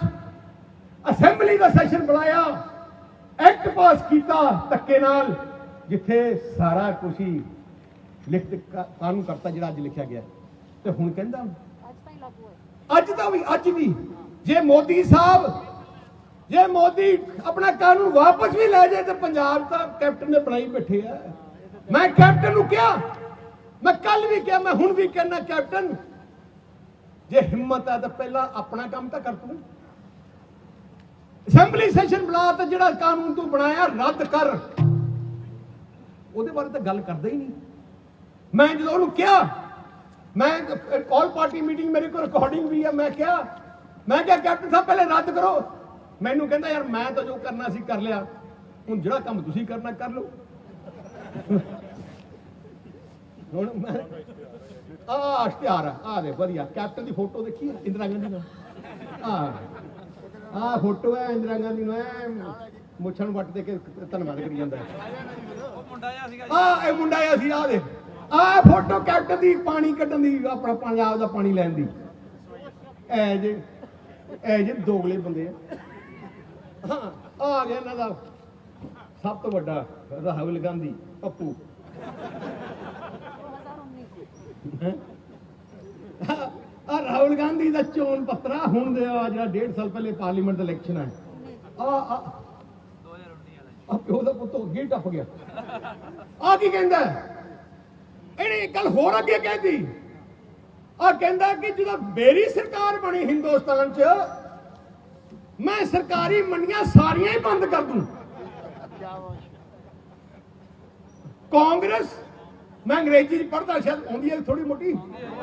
असेंबली का सेशन बुलाया, एक्ट पास किया धक्के नाल, जिथे सारा कुछ ही लिखत कानून करता जो अज लिखा गया। तो हुण कहंदा अज भी जे मोदी साहब जे मोदी अपना कानून वापस भी ले जाए तो पंजाब का कैप्टन ने बनाई बैठे है। मैं कैप्टन को क्या, मैं कल भी क्या, मैं हुण भी कहना कैप्टन ਜੇ ਹਿੰਮਤ ਹੈ ਤਾਂ ਪਹਿਲਾਂ ਆਪਣਾ ਕੰਮ ਤਾਂ ਕਰ ਤੂੰ। ਅਸੈਂਬਲੀ ਸੈਸ਼ਨ ਬੁਲਾ ਤੇ ਜਿਹੜਾ ਕਾਨੂੰਨ ਤੂੰ ਬਣਾਇਆ ਰੱਦ ਕਰ, ਉਹਦੇ ਬਾਰੇ ਤਾਂ ਗੱਲ ਕਰਦਾ ਹੀ ਨਹੀਂ। ਮੈਂ ਜਦੋਂ ਉਹਨੂੰ ਕਿਹਾ, ਮੈਂ ਆਲ ਪਾਰਟੀ ਮੀਟਿੰਗ ਮੇਰੇ ਕੋਲ ਰਿਕਾਰਡਿੰਗ ਵੀ ਹੈ, ਮੈਂ ਕਿਹਾ ਕੈਪਟਨ ਸਾਹਿਬ ਪਹਿਲੇ ਰੱਦ ਕਰੋ। ਮੈਨੂੰ ਕਹਿੰਦਾ ਯਾਰ ਮੈਂ ਤਾਂ ਜੋ ਕਰਨਾ ਸੀ ਕਰ ਲਿਆ, ਹੁਣ ਜਿਹੜਾ ਕੰਮ ਤੁਸੀਂ ਕਰਨਾ ਕਰ ਲਓ। ਹੁਣ ਮੈਂ ਇਸ਼ਤਿਹਾਰ ਆ ਦੇ ਵਧੀਆ ਕੈਪਟਨ ਦੀ ਫੋਟੋ ਦੇਖੀ ਇੰਦਰਾ ਗਾਂਧੀ ਨਾਲ, ਆ ਫੋਟੋ ਹੈ ਇੰਦਰਾ ਗਾਂਧੀ ਨੂੰ ਐ ਮੁੱਛਾਂ ਵੱਟ ਦੇ ਕੇ ਧੰਨਵਾਦ ਕਰੀ ਜਾਂਦਾ। ਇਹ ਮੁੰਡਾ ਆ ਸੀ, ਆ ਦੇ ਆ ਫੋਟੋ ਕੈਪਟਨ ਦੀ ਪਾਣੀ ਕੱਢਣ ਦੀ, ਆਪਣਾ ਪੰਜਾਬ ਦਾ ਪਾਣੀ ਲੈਣ ਦੀ। ਐ ਜੇ ਦੋਗਲੇ ਬੰਦੇ ਆ ਗਿਆ ਇਹਨਾਂ ਦਾ ਸਭ ਤੋਂ ਵੱਡਾ ਰਾਹੁਲ ਗਾਂਧੀ ਪੱਪੂ। ਰਾਹੁਲ ਗਾਂਧੀ ਦਾ ਚੋਣ ਪੱਤਰਾ ਹੁਣ ਦੇ ਜਿਹੜਾ 1.5 ਸਾਲ ਪਹਿਲੇ ਪਾਰਲੀਮੈਂਟ ਦਾ ਇਲੈਕਸ਼ਨ ਹੈ, ਪਿਓ ਦਾ ਪੁੱਤ ਅੱਗੇ ਟੱਪ ਗਿਆ। ਆ ਕੀ ਕਹਿੰਦਾ ਇਹਨੇ ਇੱਕ ਗੱਲ ਹੋਰ ਅੱਗੇ ਕਹਿੰਦੀ, ਆ ਕਹਿੰਦਾ ਕਿ ਜਦੋਂ ਮੇਰੀ ਸਰਕਾਰ ਬਣੀ ਹਿੰਦੁਸਤਾਨ 'ਚ ਮੈਂ ਸਰਕਾਰੀ ਮੰਡੀਆਂ ਸਾਰੀਆਂ ਹੀ ਬੰਦ ਕਰ ਦੂੰ। ਕਾਂਗਰਸ, ਮੈਂ ਅੰਗਰੇਜ਼ੀ ਚ ਪੜ੍ਹਦਾ, ਸ਼ਾਇਦ ਆਉਂਦੀ ਹੈ ਥੋੜੀ ਮੋਟੀ,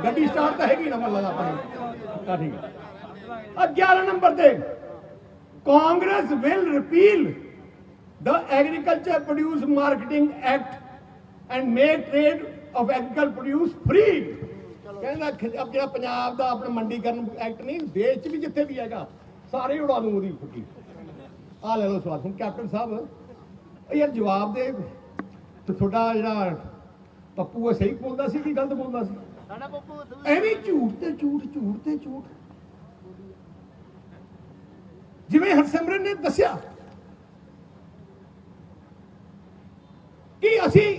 ਗੱਡੀ ਸਟਾਰਟ ਤਾਂ ਹੈਗੀ ਨਾ ਮੱਲਾ ਦਾ ਆਪਣੀ। ਠੀਕ ਹੈ। 11 ਨੰਬਰ ਤੇ Congress will repeal the agriculture produce marketing act and make trade of agricultural produce free। ਕਹਿੰਦਾ ਅਬ ਜਿਹੜਾ ਪੰਜਾਬ ਦਾ ਆਪਣਾ ਮੰਡੀਕਰਨ ਐਕਟ ਨਹੀਂ, ਦੇਸ਼ 'ਚ ਵੀ ਜਿੱਥੇ ਵੀ ਹੈਗਾ ਸਾਰੇ ਉਡਾ ਦੂੰ ਉਹਦੀ ਫੁੱਕੀ। ਆ ਲੈ ਲਓ ਸਵਾਲ। ਹੁਣ ਕੈਪਟਨ ਸਾਹਿਬ ਯਾਰ ਜਵਾਬ ਦੇ, ਤੁਹਾਡਾ ਜਿਹੜਾ ਪੱਪੂ ਸਹੀ ਬੋਲਦਾ ਸੀ ਕਿ ਗਲਤ ਬੋਲਦਾ ਸੀ? ਐਵੇਂ ਝੂਠ ਤੇ ਝੂਠ, ਝੂਠ ਤੇ ਝੂਠ। ਜਿਵੇਂ ਹਰਸਿਮਰਨ ਨੇ ਦੱਸਿਆ ਕਿ ਅਸੀਂ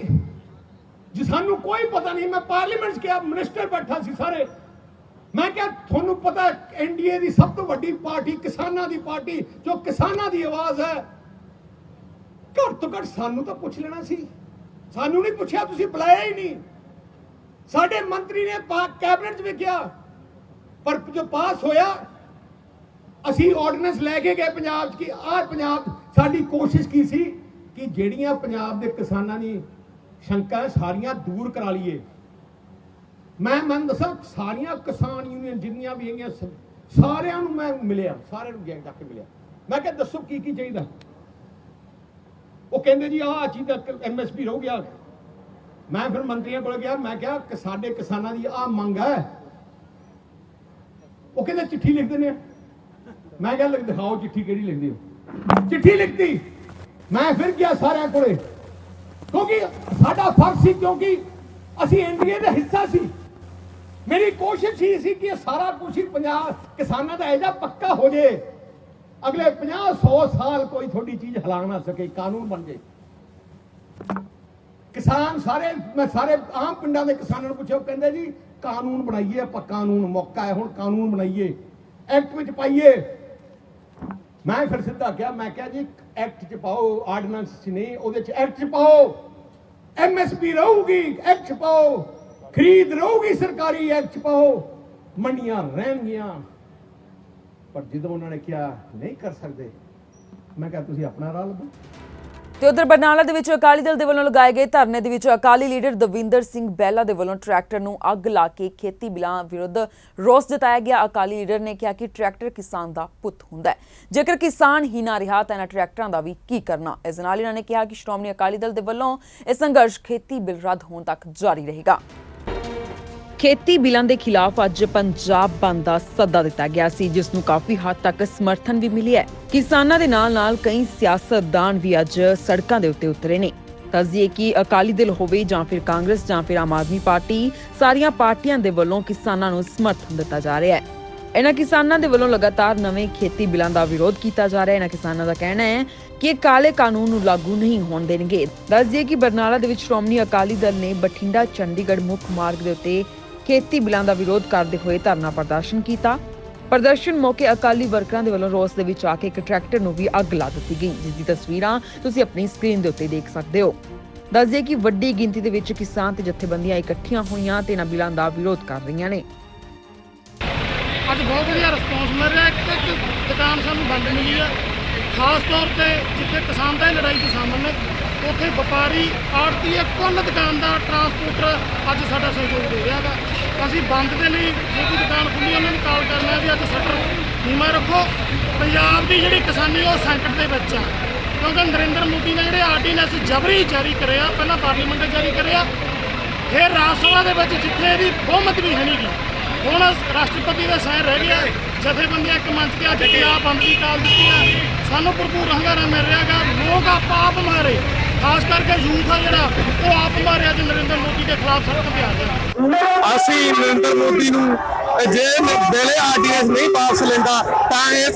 ਜੀ ਸਾਨੂੰ ਕੋਈ ਪਤਾ ਨਹੀਂ, ਮੈਂ ਪਾਰਲੀਮੈਂਟ 'ਚ ਕਿਹਾ, ਮਿਨਿਸਟਰ ਬੈਠਾ ਸੀ ਸਾਰੇ, ਮੈਂ ਕਿਹਾ ਤੁਹਾਨੂੰ ਪਤਾ ਐਨਡੀਏ ਦੀ ਸਭ ਤੋਂ ਵੱਡੀ ਪਾਰਟੀ ਕਿਸਾਨਾਂ ਦੀ ਪਾਰਟੀ, ਜੋ ਕਿਸਾਨਾਂ ਦੀ ਆਵਾਜ਼ ਹੈ, ਘੱਟ ਤੋਂ ਘੱਟ ਸਾਨੂੰ ਤਾਂ ਪੁੱਛ ਲੈਣਾ ਸੀ। ਸਾਨੂੰ ਨਹੀਂ ਪੁੱਛਿਆ, ਤੁਸੀਂ ਬੁਲਾਇਆ ਹੀ ਨਹੀਂ। ਸਾਡੇ ਮੰਤਰੀ ਨੇ ਕੈਬਨਿਟ 'ਚ ਵੀ ਕਿਹਾ, ਪਰ ਜੋ ਪਾਸ ਹੋਇਆ ਅਸੀਂ ਆਰਡੀਨੈਂਸ ਲੈ ਕੇ ਗਏ ਪੰਜਾਬ 'ਚ ਕਿ ਆਹ ਪੰਜਾਬ, ਸਾਡੀ ਕੋਸ਼ਿਸ਼ ਕੀ ਸੀ ਕਿ ਜਿਹੜੀਆਂ ਪੰਜਾਬ ਦੇ ਕਿਸਾਨਾਂ ਦੀ ਸ਼ੰਕਾ ਸਾਰੀਆਂ ਦੂਰ ਕਰਾ ਲਈਏ। ਮੈਂ ਦੱਸਾਂ ਸਾਰੀਆਂ ਕਿਸਾਨ ਯੂਨੀਅਨ ਜਿੰਨੀਆਂ ਵੀ ਹੈਗੀਆਂ ਸਾਰਿਆਂ ਨੂੰ ਮੈਂ ਮਿਲਿਆ, ਸਾਰਿਆਂ ਨੂੰ ਜਾ ਕੇ ਮਿਲਿਆ। ਮੈਂ ਕਿਹਾ ਦੱਸੋ ਕੀ ਕੀ ਚਾਹੀਦਾ? ਉਹ ਕਹਿੰਦੇ ਜੀ ਆਹ ਚੀਜ਼ ਦਾ ਐਮਐਸਪੀ ਰਹੋ ਗਿਆ। ਮੈਂ ਫਿਰ ਮੰਤਰੀਆਂ ਕੋਲ ਗਿਆ, ਮੈਂ ਕਿਹਾ ਕਿ ਸਾਡੇ ਕਿਸਾਨਾਂ ਦੀ ਆਹ ਮੰਗ ਹੈ। ਉਹ ਕਹਿੰਦੇ ਚਿੱਠੀ ਲਿਖ ਦਿੰਦੇ ਆ। ਮੈਂ ਕਿਹਾ ਦਿਖਾਓ ਚਿੱਠੀ ਕਿਹੜੀ ਲਿਖਦੇ ਹੋ। ਚਿੱਠੀ ਲਿਖਤੀ। ਮੈਂ ਫਿਰ ਗਿਆ ਸਾਰਿਆਂ ਕੋਲੇ, ਕਿਉਂਕਿ ਸਾਡਾ ਫਰਜ਼ ਸੀ, ਕਿਉਂਕਿ ਅਸੀਂ ਐਨਡੀਏ ਦਾ ਹਿੱਸਾ ਸੀ। ਮੇਰੀ ਕੋਸ਼ਿਸ਼ ਹੀ ਸੀ ਕਿ ਸਾਰਾ ਕੁਝ ਹੀ ਪੰਜਾਬ ਕਿਸਾਨਾਂ ਦਾ ਐਜਾ ਪੱਕਾ ਹੋ ਜੇ, ਅਗਲੇ 50-100 ਸਾਲ ਕੋਈ ਥੋੜੀ ਚੀਜ਼ ਹਿਲਾ ਨਾ ਸਕੇ, ਕਾਨੂੰਨ ਬਣ ਜੇ। ਕਿਸਾਨ ਸਾਰੇ, ਮੈਂ ਸਾਰੇ ਆਮ ਪਿੰਡਾਂ ਦੇ ਕਿਸਾਨਾਂ ਨੂੰ ਪੁੱਛਿਆ, ਕਹਿੰਦੇ ਜੀ ਕਾਨੂੰਨ ਬਣਾਈਏ ਆਪਾਂ, ਕਾਨੂੰਨ ਮੌਕਾ ਹੈ ਹੁਣ, ਕਾਨੂੰਨ ਬਣਾਈਏ, ਐਕਟ ਵਿੱਚ ਪਾਈਏ। ਮੈਂ ਫਿਰ ਸਿੱਧਾ ਕਿਹਾ, ਮੈਂ ਕਿਹਾ ਜੀ ਐਕਟ 'ਚ ਪਾਓ, ਆਰਡੀਨੈਂਸ 'ਚ ਨਹੀਂ, ਉਹਦੇ 'ਚ ਐਕਟ 'ਚ ਪਾਓ, ਐਮਐਸਪੀ ਰਹੂਗੀ, ਐਕਟ 'ਚ ਪਾਓ, ਖਰੀਦ ਰਹੂਗੀ ਸਰਕਾਰੀ, ਐਕਟ 'ਚ ਪਾਓ, ਮੰਡੀਆਂ ਰਹਿਣਗੀਆਂ। ਪਰ ਜਦੋਂ ਉਹਨਾਂ ਨੇ ਕਿਹਾ ਨਹੀਂ ਕਰ ਸਕਦੇ, ਮੈਂ ਕਿਹਾ ਤੁਸੀਂ ਆਪਣਾ ਰਾਹ ਲੱਭੋ। ਤੇ ਉਧਰ ਬਰਨਾਲਾ ਦੇ ਵਿੱਚ ਅਕਾਲੀ ਦਲ ਦੇ ਵੱਲੋਂ ਲਗਾਏ ਗਏ ਧਰਨੇ ਦੇ ਵਿੱਚ ਅਕਾਲੀ ਲੀਡਰ ਦਵਿੰਦਰ ਸਿੰਘ ਬਹਿਲਾ ਦੇ ਵੱਲੋਂ ਟਰੈਕਟਰ ਨੂੰ ਅੱਗ ਲਾ ਕੇ ਖੇਤੀ ਬਿੱਲਾਂ ਵਿਰੁੱਧ ਰੋਸ ਜਤਾਇਆ ਗਿਆ। ਅਕਾਲੀ ਲੀਡਰ ਨੇ ਕਿਹਾ ਕਿ ਟਰੈਕਟਰ ਕਿਸਾਨ ਦਾ ਪੁੱਤ ਹੁੰਦਾ ਹੈ, ਜੇਕਰ ਕਿਸਾਨ ਹੀ ਨਾ ਰਿਹਾ ਤਾਂ ਇਹਨਾਂ ਟਰੈਕਟਰਾਂ ਦਾ ਵੀ ਕੀ ਕਰਨਾ। ਇਸ ਨਾਲ ਇਹਨਾਂ ਨੇ ਕਿਹਾ ਕਿ ਸ਼੍ਰੋਮਣੀ ਅਕਾਲੀ ਦਲ ਦੇ ਵੱਲੋਂ ਇਹ ਸੰਘਰਸ਼ ਖੇਤੀ ਬਿੱਲ ਰੱਦ ਹੋਣ ਤੱਕ ਜਾਰੀ ਰਹੇਗਾ। ਖੇਤੀ ਬਿੱਲਾਂ ਦੇ ਖਿਲਾਫ ਅੱਜ ਪੰਜਾਬ ਬੰਦ ਦਾ ਸੱਦਾ ਦਿੱਤਾ ਗਿਆ ਸੀ, ਜਿਸ ਨੂੰ ਕਾਫੀ ਹੱਦ ਤੱਕ ਸਮਰਥਨ ਵੀ ਮਿਲਿਆ ਹੈ। ਕਿਸਾਨਾਂ ਦੇ ਨਾਲ-ਨਾਲ ਕਈ ਸਿਆਸਤਦਾਨ ਵੀ ਅੱਜ ਸੜਕਾਂ ਦੇ ਉੱਤੇ ਉਤਰੇ ਨੇ। ਦੱਸਦੀਏ ਕਿ ਅਕਾਲੀ ਦਲ ਹੋਵੇ ਜਾਂ ਫਿਰ ਕਾਂਗਰਸ ਜਾਂ ਫਿਰ ਆਮ ਆਦਮੀ ਪਾਰਟੀ, ਸਾਰੀਆਂ ਪਾਰਟੀਆਂ ਦੇ ਵੱਲੋਂ ਕਿਸਾਨਾਂ ਨੂੰ ਸਮਰਥਨ ਦਿੱਤਾ ਜਾ ਰਿਹਾ ਹੈ। ਇਹਨਾਂ ਕਿਸਾਨਾਂ ਦੇ ਵੱਲੋਂ ਲਗਾਤਾਰ ਨਵੇਂ ਖੇਤੀ ਬਿੱਲਾਂ ਦਾ ਵਿਰੋਧ ਕੀਤਾ ਜਾ ਰਿਹਾ ਹੈ। ਇਹਨਾਂ ਕਿਸਾਨਾਂ ਦਾ ਕਹਿਣਾ ਹੈ ਕਿ ਇਹ ਕਾਲੇ ਕਾਨੂੰਨ ਨੂੰ ਲਾਗੂ ਨਹੀਂ ਹੋਣ ਦੇਣਗੇ। ਦੱਸਦੀਏ ਕਿ ਬਰਨਾਲਾ ਦੇ ਵਿੱਚ ਸ਼੍ਰੋਮਣੀ ਅਕਾਲੀ ਦਲ ਨੇ ਬਠਿੰਡਾ ਚੰਡੀਗੜ੍ਹ ਮੁੱਖ ਮਾਰਗ ਦੇ ਉੱਤੇ ਖੇਤੀ ਬਿੱਲਾਂ ਦਾ ਵਿਰੋਧ ਕਰਦੇ ਹੋਏ ਧਰਨਾ ਪ੍ਰਦਰਸ਼ਨ ਕੀਤਾ। ਪ੍ਰਦਰਸ਼ਨ ਮੌਕੇ ਅਕਾਲੀ ਵਰਕਰਾਂ ਦੇ ਵੱਲੋਂ ਰੋਸ ਦੇ ਵਿੱਚ ਆ ਕੇ ਇੱਕ ਟਰੈਕਟਰ ਨੂੰ ਵੀ ਅੱਗ ਲਾ ਦਿੱਤੀ ਗਈ, ਜਿਸ ਦੀ ਤਸਵੀਰਾਂ ਤੁਸੀਂ ਆਪਣੀ ਸਕਰੀਨ ਦੇ ਉੱਤੇ ਦੇਖ ਸਕਦੇ ਹੋ। ਦੱਸਦੇ ਕਿ ਵੱਡੀ ਗਿਣਤੀ ਦੇ ਵਿੱਚ ਕਿਸਾਨ ਤੇ ਜਥੇਬੰਦੀਆਂ ਇਕੱਠੀਆਂ ਹੋਈਆਂ ਤੇ ਇਹਨਾਂ ਬਿੱਲਾਂ ਦਾ ਵਿਰੋਧ ਕਰ ਰਹੀਆਂ ਨੇ। ਅੱਜ ਬਹੁਤ ਵਧੀਆ ਰਿਸਪੌਂਸ ਮਿਲ ਰਿਹਾ। ਇੱਕ ਦੁਕਾਨ ਸਾਨੂੰ ਬੰਦ ਮਿਲੀ ਹੈ, ਖਾਸ ਤੌਰ ਤੇ ਜਿੱਥੇ ਕਿਸਾਨ ਦਾ ਲੜਾਈ 'ਚ ਸ਼ਾਮਲ ਨੇ ਉੱਥੇ ਵਪਾਰੀ ਆੜ੍ਹਤੀਏ ਕੁੱਲ ਦੁਕਾਨ ਦਾ ਟਰਾਂਸਪੋਰਟਰ ਅੱਜ ਸਾਡਾ ਸਹਿਯੋਗ ਦੇ ਰਿਹਾ ਗਾ। ਅਸੀਂ ਬੰਦ ਦੇ ਲਈ ਜੇ ਕੋਈ ਦੁਕਾਨ ਖੁੱਲ੍ਹੀ ਉਹਨਾਂ ਨੂੰ ਕਾਲ ਕਰਨਾ ਵੀ ਅੱਜ ਸ਼ਟਰ ਨੀਵਾਂ ਰੱਖੋ। ਪੰਜਾਬ ਦੀ ਜਿਹੜੀ ਕਿਸਾਨੀ ਉਹ ਸੰਕਟ ਦੇ ਵਿੱਚ ਆ, ਕਿਉਂਕਿ ਨਰਿੰਦਰ ਮੋਦੀ ਨੇ ਜਿਹੜੇ ਆਰਡੀਨੈਂਸ ਜਬਰੀ ਜਾਰੀ ਕਰਿਆ, ਪਹਿਲਾਂ ਪਾਰਲੀਮੈਂਟ ਨੇ ਜਾਰੀ ਕਰਿਆ, ਫਿਰ ਰਾਜ ਸਭਾ ਦੇ ਵਿੱਚ ਜਿੱਥੇ ਇਹਦੀ ਬਹੁਮਤ ਵੀ ਹੈ ਨਹੀਂ ਗੀ, ਹੁਣ ਰਾਸ਼ਟਰਪਤੀ ਦਾ ਸਾਈਨ ਰਹਿ ਗਿਆ। ਜਥੇਬੰਦੀਆਂ ਇੱਕ ਮੰਚ ਤੇ ਅੱਜ ਪੰਜਾਬ ਬੰਦ ਦੀ ਕਾਲ ਦਿੱਤੀ ਆ। ਸਾਨੂੰ ਭਰਪੂਰ ਹੰਗਾਰਾ ਮਿਲ ਰਿਹਾ ਗਾ। ਲੋਕ ਆਪ ਮਾਰੇ, ਖਾਸ ਕਰਕੇ ਯੂਥ ਆ ਜਿਹੜਾ ਉਹ ਆਪ ਮਾਰਿਆ ਅੱਜ ਨਰਿੰਦਰ ਮੋਦੀ ਦੇ ਖਿਲਾਫ ਸੜਕ ਤੇ ਆ ਗਿਆ। ਅਸੀਂ ਨਰਿੰਦਰ ਮੋਦੀ ਨੂੰ ਜੇ ਵੇਲੇ ਆਰਡੀਨੈਂਸ ਨਹੀਂ ਵਾਪਸ ਲੈਂਦਾ ਤਾਂ ਇਹ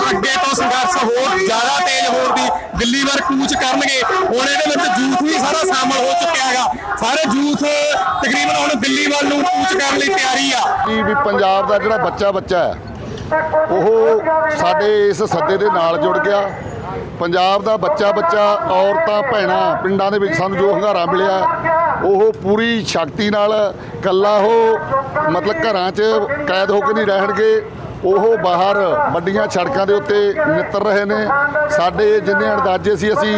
ਅੱਗੇ ਤੋਂ ਸੰਘਰਸ਼ ਹੋਰ ਜ਼ਿਆਦਾ ਤੇਜ਼ ਹੋਣ ਦੀ ਦਿੱਲੀ ਵੱਲ ਕੂਚ ਕਰਨਗੇ। ਹੁਣ ਇਹਦੇ ਵਿੱਚ ਯੂਥ ਵੀ ਸਾਰਾ ਸ਼ਾਮਲ ਹੋ ਚੁੱਕਿਆ ਹੈਗਾ। ਸਾਰੇ ਯੂਥ ਤਕਰੀਬਨ ਹੁਣ ਦਿੱਲੀ ਵੱਲ ਨੂੰ ਕੂਚ ਕਰਨ ਲਈ ਤਿਆਰੀ ਆ। ਵੀ ਪੰਜਾਬ ਦਾ ਜਿਹੜਾ ਬੱਚਾ ਹੈ ਉਹ ਸਾਡੇ ਇਸ ਸੱਦੇ ਦੇ ਨਾਲ ਜੁੜ ਗਿਆ। ਪੰਜਾਬ ਦਾ ਬੱਚਾ ਔਰਤਾਂ ਭੈਣਾਂ ਪਿੰਡਾਂ ਦੇ ਵਿੱਚ ਸਾਨੂੰ ਜੋ ਹੰਗਾਰਾ ਮਿਲਿਆ ਉਹ ਪੂਰੀ ਸ਼ਕਤੀ ਨਾਲ ਕੱਲਾ ਉਹ ਮਤਲਬ ਘਰਾਂ 'ਚ ਕੈਦ ਹੋ ਕੇ ਨਹੀਂ ਰਹਿਣਗੇ, ਉਹ ਬਾਹਰ ਵੱਡੀਆਂ ਸੜਕਾਂ ਦੇ ਉੱਤੇ ਨਿੱਤਰ ਰਹੇ ਨੇ। ਸਾਡੇ ਜਿੰਨੇ ਅੰਦਾਜ਼ੇ ਸੀ ਅਸੀਂ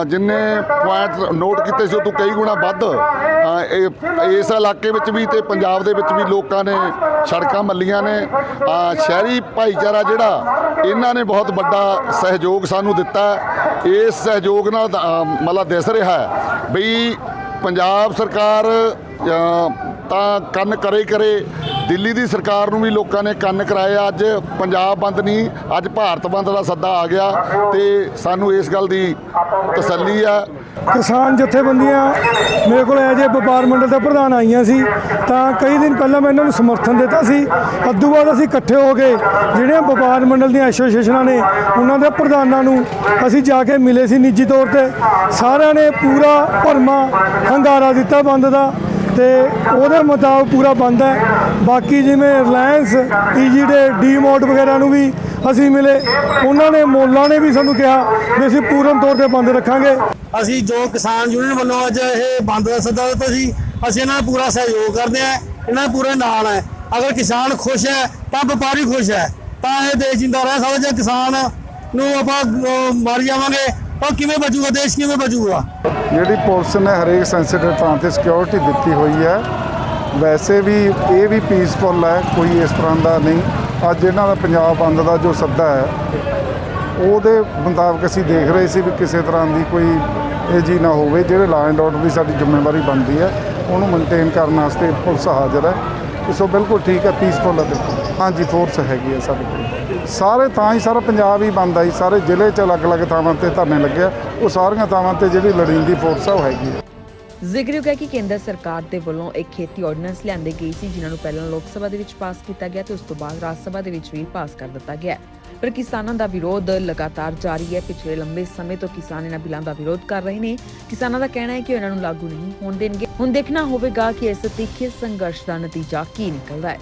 ਜਿੰਨੇ ਪੁਆਇੰਟ ਨੋਟ ਕੀਤੇ ਸੀ ਉਹ ਤੋਂ ਕਈ ਗੁਣਾ ਵੱਧ ਇਸ ਇਲਾਕੇ ਵਿੱਚ ਵੀ ਤੇ ਪੰਜਾਬ ਦੇ ਵਿੱਚ ਵੀ ਲੋਕਾਂ ਨੇ ਸੜਕਾਂ ਮੱਲੀਆਂ ਨੇ। ਸ਼ਹਿਰੀ ਭਾਈਚਾਰਾ ਜਿਹੜਾ ਇਹਨਾਂ ਨੇ ਬਹੁਤ ਵੱਡਾ ਸਹਿਯੋਗ ਸਾਨੂੰ ਦਿੱਤਾ। ਇਸ ਸਹਿਯੋਗ ਨਾਲ ਮਤਲਬ ਦਿਸ ਰਿਹਾ ਹੈ ਬਈ ਪੰਜਾਬ ਸਰਕਾਰ ਤਾਂ ਕੰਨ ਕਰੇ ਦਿੱਲੀ ਦੀ ਸਰਕਾਰ ਨੂੰ ਵੀ ਲੋਕਾਂ ਨੇ ਕੰਨ ਕਰਾਏ। ਅੱਜ ਪੰਜਾਬ ਬੰਦ ਨਹੀਂ, ਅੱਜ ਭਾਰਤ ਬੰਦ ਦਾ ਸੱਦਾ ਆ ਗਿਆ ਤੇ ਸਾਨੂੰ ਇਸ ਗੱਲ ਦੀ ਤਸੱਲੀ ਆ। ਕਿਸਾਨ ਜਥੇਬੰਦੀਆਂ ਮੇਰੇ ਕੋਲ ਐਜ ਏ ਵਪਾਰ ਮੰਡਲ ਦੇ ਪ੍ਰਧਾਨ ਆਈਆਂ ਸੀ ਤਾਂ ਕਈ ਦਿਨ ਪਹਿਲਾਂ ਮੈਂ ਇਹਨਾਂ ਨੂੰ ਸਮਰਥਨ ਦਿੱਤਾ ਸੀ। ਉਦੋਂ ਬਾਅਦ ਅਸੀਂ ਇਕੱਠੇ ਹੋ ਕੇ ਜਿਹੜੀਆਂ ਵਪਾਰ ਮੰਡਲ ਦੀਆਂ ਐਸੋਸੀਏਸ਼ਨਾਂ ਨੇ ਉਹਨਾਂ ਦੇ ਪ੍ਰਧਾਨਾਂ ਨੂੰ ਅਸੀਂ ਜਾ ਕੇ ਮਿਲੇ ਸੀ ਨਿੱਜੀ ਤੌਰ ਤੇ। ਸਾਰਿਆਂ ਨੇ ਪੂਰਾ ਭਰਮਾ ਹੰਗਾਰਾ ਦਿੱਤਾ ਬੰਦ ਦਾ ਤੇ ਉਹਦੇ ਮੁਤਾਬਕ ਪੂਰਾ ਬੰਦ ਹੈ। ਬਾਕੀ ਜਿਵੇਂ ਰਿਲਾਇੰਸ, ਈਜੀ-ਡੇ, ਡੀ-ਮਾਰਟ ਵਗੈਰਾ ਨੂੰ ਵੀ ਅਸੀਂ ਮਿਲੇ, ਉਹਨਾਂ ਨੇ ਮੋਲਾਂ ਨੇ ਵੀ ਸਾਨੂੰ ਕਿਹਾ ਵੀ ਅਸੀਂ ਪੂਰਨ ਤੌਰ ਤੇ ਬੰਦ ਰੱਖਾਂਗੇ। ਅਸੀਂ ਜੋ ਕਿਸਾਨ ਯੂਨੀਅਨ ਵੱਲੋਂ ਅੱਜ ਇਹ ਬੰਦ ਦਾ ਸੱਦਾ ਦਿੱਤਾ ਸੀ, ਅਸੀਂ ਇਹਨਾਂ ਦਾ ਪੂਰਾ ਸਹਿਯੋਗ ਕਰਦੇ ਹਾਂ, ਇਹਨਾਂ ਦੇ ਪੂਰੇ ਨਾਲ ਹੈ। ਅਗਰ ਕਿਸਾਨ ਖੁਸ਼ ਹੈ ਤਾਂ ਵਪਾਰੀ ਖੁਸ਼ ਹੈ, ਤਾਂ ਇਹ ਦੇਸ਼ ਜਿੰਦਾ ਰਹਿ ਸਕਦਾ। ਜੇ ਕਿਸਾਨ ਨੂੰ ਆਪਾਂ ਮਰ ਜਾਵਾਂਗੇ ਉਹ ਕਿਵੇਂ ਬਚੂਗਾ, ਦੇਸ਼ ਕਿਵੇਂ ਬਚੂਗਾ। ਜਿਹੜੀ ਪੁਲਿਸ ਨੇ ਹਰੇਕ ਸੈਂਸਿਟਿਵ ਥਾਂ ਤੇ ਸਿਕਿਉਰਿਟੀ ਦਿੱਤੀ ਹੋਈ ਹੈ, ਵੈਸੇ ਵੀ ਇਹ ਵੀ ਪੀਸਫੁਲ ਹੈ, ਕੋਈ ਇਸ ਤਰ੍ਹਾਂ ਦਾ ਨਹੀਂ। ਅੱਜ ਇਹਨਾਂ ਦਾ ਪੰਜਾਬ ਬੰਦ ਦਾ ਜੋ ਸੱਦਾ ਹੈ ਉਹਦੇ ਮੁਤਾਬਕ ਅਸੀਂ ਦੇਖ ਰਹੇ ਸੀ ਵੀ ਕਿਸੇ ਤਰ੍ਹਾਂ ਦੀ ਕੋਈ ਇਹ ਜੀ ਨਾ ਹੋਵੇ। ਜਿਹੜੇ ਲਾਅ ਐਂਡ ਆਰਡਰ ਦੀ ਸਾਡੀ ਜ਼ਿੰਮੇਵਾਰੀ ਬਣਦੀ ਹੈ ਉਹਨੂੰ ਮੇਨਟੇਨ ਕਰਨ ਵਾਸਤੇ ਪੁਲਿਸ ਹਾਜ਼ਰ ਹੈ। ਸੋ ਬਿਲਕੁਲ ਠੀਕ ਹੈ, ਪੀਸਫੁਲ ਹੈ। ਬਿਲਕੁਲ ਹਾਂਜੀ, ਫੋਰਸ ਹੈਗੀ ਹੈ ਸਾਡੇ ਕੋਲ। ਸਾਰੇ ਤਾਂ ਹੀ ਸਾਰਾ ਪੰਜਾਬ ਹੀ ਬੰਦ ਆਈ, ਸਾਰੇ ਜ਼ਿਲ੍ਹੇ 'ਚ ਅਲੱਗ-ਅਲੱਗ ਥਾਵਾਂ ਤੇ ਧਰਨੇ ਲੱਗਿਆ। ਉਹ ਸਾਰੀਆਂ ਥਾਵਾਂ ਤੇ ਜਿਹੜੀ ਲੋੜੀਂਦੀ ਫੋਰਸ ਆ ਉਹ ਹੈਗੀ ਹੈ। ਜ਼ਿਕਰਯੋਗ ਹੈ ਕਿ ਕੇਂਦਰ ਸਰਕਾਰ ਦੇ ਵੱਲੋਂ ਇੱਕ ਖੇਤੀ ਆਰਡੀਨੈਂਸ ਲਿਆਂਦੇ ਗਈ ਸੀ, ਜਿਨ੍ਹਾਂ ਨੂੰ ਪਹਿਲਾਂ ਲੋਕ ਸਭਾ ਦੇ ਵਿੱਚ ਪਾਸ ਕੀਤਾ ਗਿਆ ਤੇ ਉਸ ਤੋਂ ਬਾਅਦ ਰਾਜ ਸਭਾ ਦੇ ਵਿੱਚ ਵੀ ਪਾਸ ਕਰ ਦਿੱਤਾ ਗਿਆ। ਪਰ ਕਿਸਾਨਾਂ ਦਾ ਵਿਰੋਧ ਲਗਾਤਾਰ ਜਾਰੀ ਹੈ। ਪਿਛਲੇ ਲੰਬੇ ਸਮੇਂ ਤੋਂ ਕਿਸਾਨ ਇਹਨਾਂ ਬਿੱਲਾਂ ਦਾ ਵਿਰੋਧ ਕਰ ਰਹੇ ਨੇ। ਕਿਸਾਨਾਂ ਦਾ ਕਹਿਣਾ ਹੈ ਕਿ ਇਹਨਾਂ ਨੂੰ ਲਾਗੂ ਨਹੀਂ ਹੋਣ ਦੇਣਗੇ। ਹੁਣ ਦੇਖਣਾ ਹੋਵੇਗਾ ਕਿ ਇਸ ਤਿੱਖੇ ਸੰਘਰਸ਼ ਦਾ ਨਤੀਜਾ ਕੀ ਨਿਕਲਦਾ ਹੈ।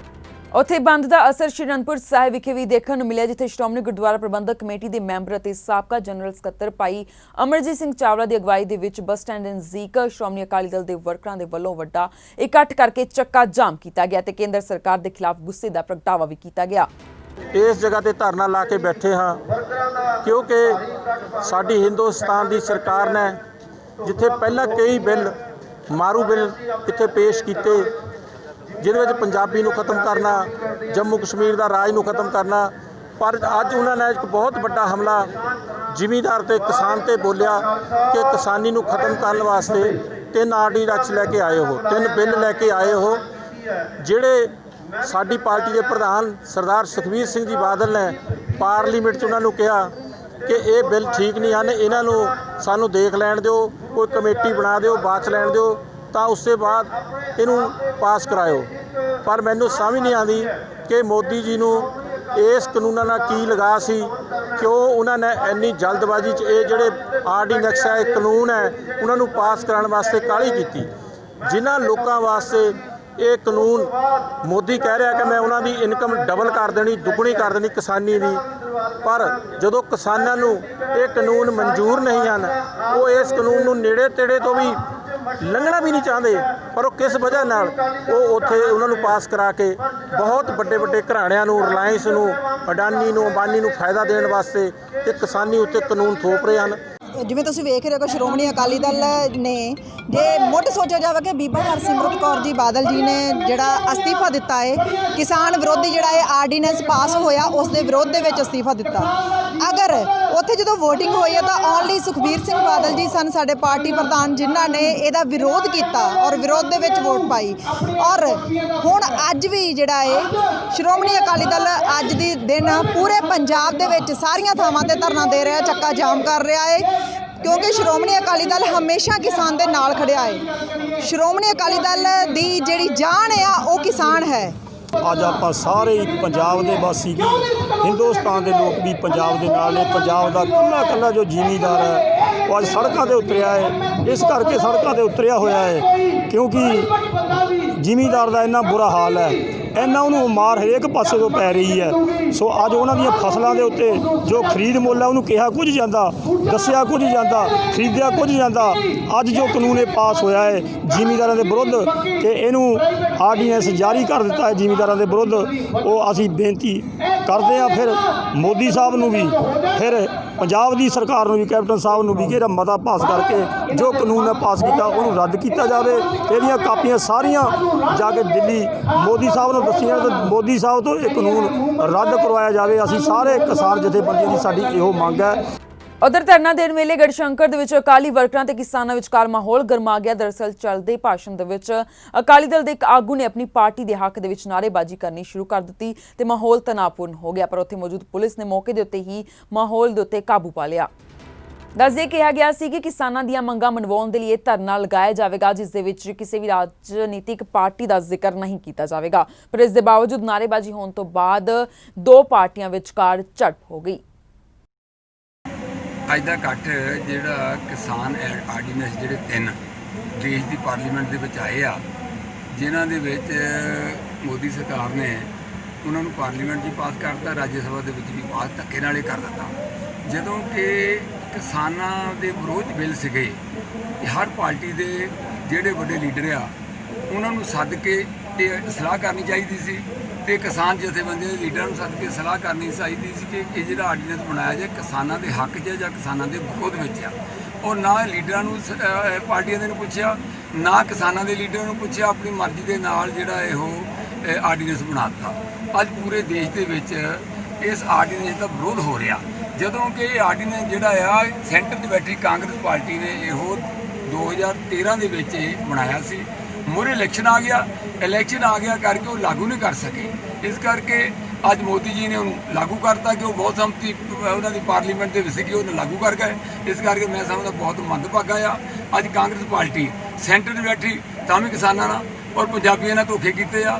ਉੱਥੇ ਬੰਦ ਦਾ ਅਸਰ ਸ਼੍ਰੀ ਅਨੰਦਪੁਰ ਸਾਹਿਬ ਵਿਖੇ ਵੀ ਦੇਖਣ ਨੂੰ ਮਿਲਿਆ, ਜਿੱਥੇ ਸ਼੍ਰੋਮਣੀ ਗੁਰਦੁਆਰਾ ਪ੍ਰਬੰਧਕ ਕਮੇਟੀ ਦੇ ਮੈਂਬਰ ਅਤੇ ਸਾਬਕਾ ਜਨਰਲ ਸਕੱਤਰ ਭਾਈ ਅਮਰਜੀਤ ਸਿੰਘ ਚਾਵਲਾ ਦੀ ਅਗਵਾਈ ਦੇ ਵਿੱਚ ਬੱਸ ਸਟੈਂਡ ਨਜ਼ਦੀਕ ਸ਼੍ਰੋਮਣੀ ਅਕਾਲੀ ਦਲ ਦੇ ਵਰਕਰਾਂ ਦੇ ਵੱਲੋਂ ਵੱਡਾ ਇਕੱਠ ਕਰਕੇ ਚੱਕਾ ਜਾਮ ਕੀਤਾ ਗਿਆ ਤੇ ਕੇਂਦਰ ਸਰਕਾਰ ਦੇ ਖਿਲਾਫ ਗੁੱਸੇ ਦਾ ਪ੍ਰਗਟਾਵਾ ਵੀ ਕੀਤਾ ਗਿਆ। ਇਸ ਜਗ੍ਹਾ ਤੇ ਧਰਨਾ ਲਾ ਕੇ ਬੈਠੇ ਹਾਂ ਕਿਉਂਕਿ ਸਾਡੀ ਹਿੰਦੁਸਤਾਨ ਦੀ ਸਰਕਾਰ ਨੇ ਜਿੱਥੇ ਪਹਿਲਾਂ ਕਈ ਬਿੱਲ ਮਾਰੂ ਬਿੱਲ ਇੱਥੇ ਪੇਸ਼ ਕੀਤੇ, ਜਿਹਦੇ ਵਿੱਚ ਪੰਜਾਬੀ ਨੂੰ ਖਤਮ ਕਰਨਾ, ਜੰਮੂ ਕਸ਼ਮੀਰ ਦਾ ਰਾਜ ਨੂੰ ਖਤਮ ਕਰਨਾ, ਪਰ ਅੱਜ ਉਹਨਾਂ ਨੇ ਇੱਕ ਬਹੁਤ ਵੱਡਾ ਹਮਲਾ ਜ਼ਿਮੀਂਦਾਰ ਤੇ ਕਿਸਾਨ ਤੇ ਬੋਲਿਆ ਕਿ ਕਿਸਾਨੀ ਨੂੰ ਖਤਮ ਕਰਨ ਵਾਸਤੇ 3 ਆਰਡੀਨੈਂਸ ਲੈ ਕੇ ਆਏ ਹੋ, 3 ਬਿੱਲ ਲੈ ਕੇ ਆਏ ਹੋ, ਜਿਹੜੇ ਸਾਡੀ ਪਾਰਟੀ ਦੇ ਪ੍ਰਧਾਨ ਸਰਦਾਰ ਸੁਖਬੀਰ ਸਿੰਘ ਜੀ ਬਾਦਲ ਨੇ ਪਾਰਲੀਮੈਂਟ 'ਚ ਉਹਨਾਂ ਨੂੰ ਕਿਹਾ ਕਿ ਇਹ ਬਿੱਲ ਠੀਕ ਨਹੀਂ ਹਨ, ਇਹਨਾਂ ਨੂੰ ਸਾਨੂੰ ਦੇਖ ਲੈਣ ਦਿਓ, ਕੋਈ ਕਮੇਟੀ ਬਣਾ ਦਿਓ, ਬਾਤ ਲੈਣ ਦਿਓ, ਤਾਂ ਉਸ ਤੋਂ ਬਾਅਦ ਇਹਨੂੰ ਪਾਸ ਕਰਾਇਓ। ਪਰ ਮੈਨੂੰ ਸਮਝ ਨਹੀਂ ਆਉਂਦੀ ਕਿ ਮੋਦੀ ਜੀ ਨੂੰ ਇਸ ਕਾਨੂੰਨਾਂ ਨਾਲ ਕੀ ਲਗਾ ਸੀ, ਕਿਉਂ ਉਹਨਾਂ ਨੇ ਇੰਨੀ ਜਲਦਬਾਜ਼ੀ 'ਚ ਇਹ ਜਿਹੜੇ ਆਰਡੀਨੈਂਸ ਹੈ, ਕਾਨੂੰਨ ਹੈ, ਉਹਨਾਂ ਨੂੰ ਪਾਸ ਕਰਾਉਣ ਵਾਸਤੇ ਕਾਹਲੀ ਕੀਤੀ। ਜਿਨ੍ਹਾਂ ਲੋਕਾਂ ਵਾਸਤੇ ਇਹ ਕਾਨੂੰਨ ਮੋਦੀ ਕਹਿ ਰਿਹਾ ਕਿ ਮੈਂ ਉਹਨਾਂ ਦੀ ਇਨਕਮ ਡਬਲ ਕਰ ਦੇਣੀ, ਦੁੱਗਣੀ ਕਰ ਦੇਣੀ ਕਿਸਾਨੀ ਦੀ, ਪਰ ਜਦੋਂ ਕਿਸਾਨਾਂ ਨੂੰ ਇਹ ਕਾਨੂੰਨ ਮਨਜ਼ੂਰ ਨਹੀਂ ਹਨ, ਉਹ ਇਸ ਕਾਨੂੰਨ ਨੂੰ ਨੇੜੇ ਤੇੜੇ ਤੋਂ ਵੀ ਲੰਘਣਾ ਵੀ ਨਹੀਂ ਚਾਹੁੰਦੇ, ਪਰ ਉਹ ਕਿਸ ਵਜ੍ਹਾ ਨਾਲ ਉਹ ਉੱਥੇ ਉਹਨਾਂ ਨੂੰ ਪਾਸ ਕਰਾ ਕੇ ਬਹੁਤ ਵੱਡੇ ਵੱਡੇ ਘਰਾਣਿਆਂ ਨੂੰ, ਰਿਲਾਇੰਸ ਨੂੰ, ਅਡਾਨੀ ਨੂੰ, ਅੰਬਾਨੀ ਨੂੰ ਫਾਇਦਾ ਦੇਣ ਵਾਸਤੇ ਤੇ ਕਿਸਾਨੀ ਉੱਤੇ ਕਾਨੂੰਨ ਥੋਪ ਰਹੇ ਹਨ। ਜਿਵੇਂ ਤੁਸੀਂ ਵੇਖ ਰਹੇ ਹੋ ਕਿ ਸ਼੍ਰੋਮਣੀ ਅਕਾਲੀ ਦਲ ਨੇ ਜੇ ਮੁੱਢ ਸੋਚਿਆ ਜਾਵੇ ਕਿ ਬੀਬਾ ਹਰਸਿਮਰਤ ਕੌਰ ਜੀ ਬਾਦਲ ਜੀ ਨੇ ਜਿਹੜਾ ਅਸਤੀਫਾ ਦਿੱਤਾ ਹੈ, ਕਿਸਾਨ ਵਿਰੋਧੀ ਜਿਹੜਾ ਇਹ ਆਰਡੀਨੈਂਸ ਪਾਸ ਹੋਇਆ ਉਸ ਦੇ ਵਿਰੋਧ ਦੇ ਵਿੱਚ ਅਸਤੀਫਾ ਦਿੱਤਾ। ਅਗਰ ਉੱਥੇ ਜਦੋਂ VOTING ਹੋਈ ਹੈ ਤਾਂ ਓਨਲੀ ਸੁਖਬੀਰ ਸਿੰਘ ਬਾਦਲ ਜੀ ਸਨ ਸਾਡੇ ਪਾਰਟੀ ਪ੍ਰਧਾਨ, ਜਿਨ੍ਹਾਂ ਨੇ ਇਹਦਾ ਵਿਰੋਧ ਕੀਤਾ ਔਰ ਵਿਰੋਧ ਦੇ ਵਿੱਚ ਵੋਟ ਪਾਈ। ਔਰ ਹੁਣ ਅੱਜ ਵੀ ਜਿਹੜਾ ਹੈ ਸ਼੍ਰੋਮਣੀ ਅਕਾਲੀ ਦਲ ਅੱਜ ਦੀ ਦਿਨ ਪੂਰੇ ਪੰਜਾਬ ਦੇ ਵਿੱਚ ਸਾਰੀਆਂ ਥਾਵਾਂ ਤੇ ਧਰਨਾ ਦੇ ਰਿਹਾ, ਚੱਕਾ ਜਾਮ ਕਰ ਰਿਹਾ ਹੈ, ਕਿਉਂਕਿ ਸ਼੍ਰੋਮਣੀ ਅਕਾਲੀ ਦਲ ਹਮੇਸ਼ਾ ਕਿਸਾਨ ਦੇ ਨਾਲ ਖੜਿਆ ਹੈ। ਸ਼੍ਰੋਮਣੀ ਅਕਾਲੀ ਦਲ ਦੀ ਜਿਹੜੀ ਜਾਨ ਆ ਉਹ ਕਿਸਾਨ ਹੈ। ਅੱਜ ਆਪਾਂ ਸਾਰੇ ਹੀ ਪੰਜਾਬ ਦੇ ਵਾਸੀ ਵੀ, ਹਿੰਦੁਸਤਾਨ ਦੇ ਲੋਕ ਵੀ ਪੰਜਾਬ ਦੇ ਨਾਲ ਨੇ। ਪੰਜਾਬ ਦਾ ਇਕੱਲਾ ਇਕੱਲਾ ਜੋ ਜ਼ਿਮੀਂਦਾਰ ਹੈ ਉਹ ਅੱਜ ਸੜਕਾਂ 'ਤੇ ਉਤਰਿਆ ਹੈ। ਇਸ ਕਰਕੇ ਸੜਕਾਂ 'ਤੇ ਉਤਰਿਆ ਹੋਇਆ ਹੈ ਕਿਉਂਕਿ ਜ਼ਿਮੀਂਦਾਰ ਦਾ ਇੰਨਾ ਬੁਰਾ ਹਾਲ ਹੈ, ਇੰਨਾ ਉਹਨੂੰ ਮਾਰ ਹਰੇਕ ਪਾਸੇ ਤੋਂ ਪੈ ਰਹੀ ਹੈ। ਸੋ ਅੱਜ ਉਹਨਾਂ ਦੀਆਂ ਫਸਲਾਂ ਦੇ ਉੱਤੇ ਜੋ ਖਰੀਦ ਮੁੱਲ ਹੈ ਉਹਨੂੰ ਕਿਹਾ ਕੁਝ ਜਾਂਦਾ, ਦੱਸਿਆ ਕੁਝ ਜਾਂਦਾ, ਖਰੀਦਿਆ ਕੁਝ ਜਾਂਦਾ। ਅੱਜ ਜੋ ਕਾਨੂੰਨ ਇਹ ਪਾਸ ਹੋਇਆ ਹੈ ਜ਼ਿਮੀਂਦਾਰਾਂ ਦੇ ਵਿਰੁੱਧ ਕਿ ਇਹਨੂੰ ਆਰਡੀਨੈਂਸ ਜਾਰੀ ਕਰ ਦਿੱਤਾ ਹੈ ਜ਼ਿਮੀਂਦਾਰਾਂ ਦੇ ਵਿਰੁੱਧ, ਉਹ ਅਸੀਂ ਬੇਨਤੀ ਕਰਦੇ ਹਾਂ ਫਿਰ ਮੋਦੀ ਸਾਹਿਬ ਨੂੰ ਵੀ, ਫਿਰ ਪੰਜਾਬ ਦੀ ਸਰਕਾਰ ਨੂੰ ਵੀ, ਕੈਪਟਨ ਸਾਹਿਬ ਨੂੰ ਵੀ ਕਿ ਇਹਦਾ ਮਤਾ ਪਾਸ ਕਰਕੇ ਜੋ ਕਾਨੂੰਨ ਨੇ ਪਾਸ ਕੀਤਾ ਉਹਨੂੰ ਰੱਦ ਕੀਤਾ ਜਾਵੇ। ਇਹਦੀਆਂ ਕਾਪੀਆਂ ਸਾਰੀਆਂ ਜਾ ਕੇ ਦਿੱਲੀ ਮੋਦੀ ਸਾਹਿਬ ਨੂੰ ਦੱਸੀਆਂ ਤੇ ਮੋਦੀ ਸਾਹਿਬ ਤੋਂ ਇਹ ਕਾਨੂੰਨ ਰੱਦ ਕਰਵਾਇਆ ਜਾਵੇ। ਅਸੀਂ ਸਾਰੇ ਕਿਸਾਨ ਜਥੇਬੰਦੀਆਂ ਦੀ ਸਾਡੀ ਇਹੋ ਮੰਗ ਹੈ। ਉਧਰ ਧਰਨਾ ਦੇਣ ਵੇਲੇ ਗੜਸ਼ੰਕਰ ਦੇ ਵਿੱਚ ਅਕਾਲੀ ਵਰਕਰਾਂ ਤੇ ਕਿਸਾਨਾਂ ਵਿਚਕਾਰ ਮਾਹੌਲ ਗਰਮਾ ਗਿਆ। ਦਰਅਸਲ ਚੱਲਦੇ ਭਾਸ਼ਣ ਦੇ ਵਿੱਚ ਅਕਾਲੀ ਦਲ ਦੇ ਇੱਕ ਆਗੂ ਨੇ ਆਪਣੀ ਪਾਰਟੀ ਦੇ ਹੱਕ ਦੇ ਵਿੱਚ ਨਾਅਰੇਬਾਜ਼ੀ ਕਰਨੀ ਸ਼ੁਰੂ ਕਰ ਦਿੱਤੀ ਤੇ ਮਾਹੌਲ ਤਣਾਅਪੂਰਨ ਹੋ ਗਿਆ, ਪਰ ਉੱਥੇ ਮੌਜੂਦ ਪੁਲਿਸ ਨੇ ਮੌਕੇ ਦੇ ਉੱਤੇ ਹੀ ਮਾਹੌਲ ਦੇ ਉੱਤੇ ਕਾਬੂ ਪਾ ਲਿਆ। ਦੱਸਦੇ ਕਿਹਾ ਗਿਆ ਸੀ ਕਿ ਕਿਸਾਨਾਂ ਦੀਆਂ ਮੰਗਾਂ ਮਨਵਾਉਣ ਦੇ ਲਈ ਧਰਨਾ ਲਗਾਇਆ ਜਾਵੇਗਾ, ਜਿਸ ਦੇ ਵਿੱਚ ਕਿਸੇ ਵੀ ਰਾਜਨੀਤਿਕ ਪਾਰਟੀ ਦਾ ਜ਼ਿਕਰ ਨਹੀਂ ਕੀਤਾ ਜਾਵੇਗਾ, ਪਰ ਇਸ ਦੇ ਬਾਵਜੂਦ ਨਾਅਰੇਬਾਜ਼ੀ ਹੋਣ ਤੋਂ ਬਾਅਦ ਦੋ ਪਾਰਟੀਆਂ ਵਿਚਕਾਰ ਝੜਪ ਹੋ ਗਈ। ਅੱਜ ਦਾ ਇਕੱਠ ਜਿਹੜਾ ਕਿਸਾਨ ਆਰਡੀਨੈਂਸ ਜਿਹੜੇ 3 ਦੇਸ਼ ਦੀ ਪਾਰਲੀਮੈਂਟ ਦੇ ਵਿੱਚ ਆਏ ਆ, ਜਿਨ੍ਹਾਂ ਦੇ ਵਿੱਚ ਮੋਦੀ ਸਰਕਾਰ ਨੇ ਉਹਨਾਂ ਨੂੰ ਪਾਰਲੀਮੈਂਟ 'ਚ ਪਾਸ ਕਰਤਾ, ਰਾਜ ਸਭਾ ਦੇ ਵਿੱਚ ਵੀ ਪਾਸ ਧੱਕੇ ਨਾਲ ਹੀ ਕਰ ਦਿੱਤਾ। ਜਦੋਂ ਕਿ ਕਿਸਾਨਾਂ ਦੇ ਵਿਰੋਧ ਬਿੱਲ ਸੀਗੇ, ਹਰ ਪਾਰਟੀ ਦੇ ਜਿਹੜੇ ਵੱਡੇ ਲੀਡਰ ਆ ਉਹਨਾਂ ਨੂੰ ਸੱਦ ਕੇ ਇਹ ਸਲਾਹ ਕਰਨੀ ਚਾਹੀਦੀ ਸੀ ਤੇ ਕਿਸਾਨ ਜਥੇਬੰਦੀਆਂ ਦੇ ਲੀਡਰਾਂ ਨੂੰ ਸੱਦ ਕੇ ਸਲਾਹ ਕਰਨੀ ਚਾਹੀਦੀ ਸੀ ਕਿ ਇਹ ਜਿਹੜਾ ਆਰਡੀਨੈਂਸ ਬਣਾਇਆ ਜਾਏ ਕਿਸਾਨਾਂ ਦੇ ਹੱਕ 'ਚ ਜਾਂ ਕਿਸਾਨਾਂ ਦੇ ਵਿਰੋਧ ਵਿੱਚ ਆ। ਔਰ ਨਾ ਲੀਡਰਾਂ ਨੂੰ ਪਾਰਟੀਆਂ ਦੇ ਨੂੰ ਪੁੱਛਿਆ, ਨਾ ਕਿਸਾਨਾਂ ਦੇ ਲੀਡਰਾਂ ਨੂੰ ਪੁੱਛਿਆ, ਆਪਣੀ ਮਰਜ਼ੀ ਦੇ ਨਾਲ ਜਿਹੜਾ ਇਹੋ ਆਰਡੀਨੈਂਸ ਬਣਾ ਦਿੱਤਾ। ਅੱਜ ਪੂਰੇ ਦੇਸ਼ ਦੇ ਵਿੱਚ ਇਸ ਆਰਡੀਨੈਂਸ ਦਾ ਵਿਰੋਧ ਹੋ ਰਿਹਾ, ਜਦੋਂ ਕਿ ਇਹ ਆਰਡੀਨੈਂਸ ਜਿਹੜਾ ਆ ਸੈਂਟਰ 'ਚ ਬੈਠੀ ਕਾਂਗਰਸ ਪਾਰਟੀ ਨੇ ਇਹੋ 2013 ਦੇ ਵਿੱਚ ਬਣਾਇਆ ਸੀ। ਮੂਹਰੇ ਇਲੈਕਸ਼ਨ ਆ ਗਿਆ ਕਰਕੇ ਉਹ ਲਾਗੂ ਨਹੀਂ ਕਰ ਸਕੇ। ਇਸ ਕਰਕੇ ਅੱਜ ਮੋਦੀ ਜੀ ਨੇ ਉਹਨੂੰ ਲਾਗੂ ਕਰਤਾ ਕਿ ਉਹ ਬਹੁਤ ਸੰਮਤੀ ਉਹਨਾਂ ਦੀ ਪਾਰਲੀਮੈਂਟ ਦੇ ਵਿੱਚ ਸੀਗੀ, ਉਹਨੂੰ ਲਾਗੂ ਕਰ ਗਏ। ਇਸ ਕਰਕੇ ਮੈਂ ਸਮਝਦਾ ਬਹੁਤ ਮੰਦਭਾਗਾ ਆ। ਅੱਜ ਕਾਂਗਰਸ ਪਾਰਟੀ ਸੈਂਟਰ 'ਚ ਬੈਠੀ ਤਾਂ ਵੀ ਕਿਸਾਨਾਂ ਨਾਲ ਔਰ ਪੰਜਾਬੀਆਂ ਨਾਲ ਧੋਖੇ ਕੀਤੇ ਆ।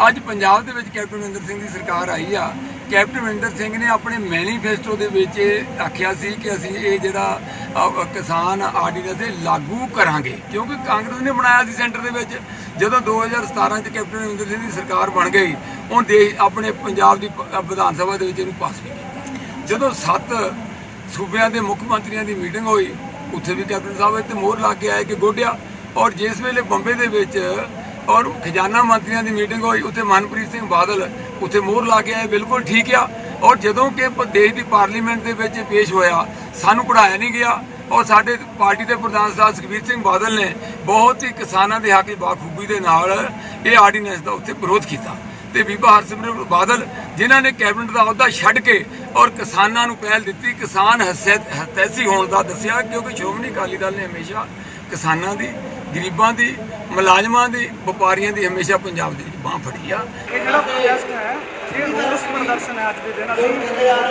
ਅੱਜ ਪੰਜਾਬ ਦੇ ਵਿੱਚ ਕੈਪਟਨ ਅਮਰਿੰਦਰ ਸਿੰਘ ਦੀ ਸਰਕਾਰ ਆਈ ਆ। ਕੈਪਟਨ ਅਮਰਿੰਦਰ ਸਿੰਘ ਨੇ ਆਪਣੇ ਮੈਨੀਫੈਸਟੋ ਦੇ ਵਿੱਚ ਆਖਿਆ ਸੀ ਕਿ ਅਸੀਂ ਇਹ ਜਿਹੜਾ ਕਿਸਾਨ ਆਰਡੀਨੈਂਸ ਲਾਗੂ ਕਰਾਂਗੇ, ਕਿਉਂਕਿ ਕਾਂਗਰਸ ਨੇ ਬਣਾਇਆ ਸੀ ਸੈਂਟਰ ਦੇ ਵਿੱਚ। ਜਦੋਂ 2017 'ਚ ਕੈਪਟਨ ਅਮਰਿੰਦਰ ਸਿੰਘ ਦੀ ਸਰਕਾਰ ਬਣ ਗਈ, ਹੁਣ ਆਪਣੇ ਪੰਜਾਬ ਦੀ ਵਿਧਾਨ ਸਭਾ ਦੇ ਵਿੱਚ ਇਹਨੂੰ ਪਾਸ ਵੀ ਕੀਤਾ। ਜਦੋਂ 7 ਸੂਬਿਆਂ ਦੇ ਮੁੱਖ ਮੰਤਰੀਆਂ ਦੀ ਮੀਟਿੰਗ ਹੋਈ, ਉੱਥੇ ਵੀ ਕੈਪਟਨ ਸਾਹਿਬ ਇੱਥੇ ਮੋਹਰ ਲਾ ਕੇ ਆਏ ਕਿ ਗੋਡਿਆ। ਔਰ ਜਿਸ ਵੇਲੇ ਬੰਬੇ ਦੇ ਵਿੱਚ ਔਰ ਖਜ਼ਾਨਾ ਮੰਤਰੀਆਂ ਦੀ ਮੀਟਿੰਗ ਹੋਈ, ਉੱਥੇ ਮਨਪ੍ਰੀਤ ਸਿੰਘ ਬਾਦਲ ਉੱਥੇ ਮੋਹਰ ਲਾ ਕੇ ਆਏ, ਬਿਲਕੁਲ ਠੀਕ ਆ। ਔਰ ਜਦੋਂ ਕਿ ਦੇਸ਼ ਦੀ ਪਾਰਲੀਮੈਂਟ ਦੇ ਵਿੱਚ ਪੇਸ਼ ਹੋਇਆ, ਸਾਨੂੰ ਪੜ੍ਹਾਇਆ ਨਹੀਂ ਗਿਆ ਔਰ ਸਾਡੇ ਪਾਰਟੀ ਦੇ ਪ੍ਰਧਾਨ ਸਾਹਿਬ ਸੁਖਬੀਰ ਸਿੰਘ ਬਾਦਲ ਨੇ ਬਹੁਤ ਹੀ ਕਿਸਾਨਾਂ ਦੇ ਹੱਕ 'ਚ ਬਾਖੂਬੀ ਦੇ ਨਾਲ ਇਹ ਆਰਡੀਨੈਂਸ ਦਾ ਉੱਥੇ ਵਿਰੋਧ ਕੀਤਾ। ਤੇ ਬੀਬਾ ਹਰਸਿਮਰਤ ਬਾਦਲ ਜਿਨ੍ਹਾਂ ਨੇ ਕੈਬਨਿਟ ਦਾ ਅਹੁਦਾ ਛੱਡ ਕੇ ਔਰ ਕਿਸਾਨਾਂ ਨੂੰ ਪਹਿਲ ਦਿੱਤੀ, ਕਿਸਾਨ ਹਤੈਸ਼ੀ ਹੋਣ ਦਾ ਦੱਸਿਆ, ਕਿਉਂਕਿ ਸ਼੍ਰੋਮਣੀ ਅਕਾਲੀ ਦਲ ਨੇ ਹਮੇਸ਼ਾ ਕਿਸਾਨਾਂ ਦੀ, ਗਰੀਬਾਂ ਦੀ, ਮੁਲਾਜ਼ਮਾਂ ਦੀ, ਵਪਾਰੀਆਂ ਦੀ ਹਮੇਸ਼ਾ ਪੰਜਾਬ ਦੇ ਵਿੱਚ ਬਾਂਹ ਫੜੀ ਆ। ਇਹ ਜਿਹੜਾ ਪ੍ਰੋਟੈਸਟ ਹੈ, ਇਹ ਰੋਸ ਪ੍ਰਦਰਸ਼ਨ ਹੈ। ਅੱਜ ਦੇ ਦਿਨ ਅਸੀਂ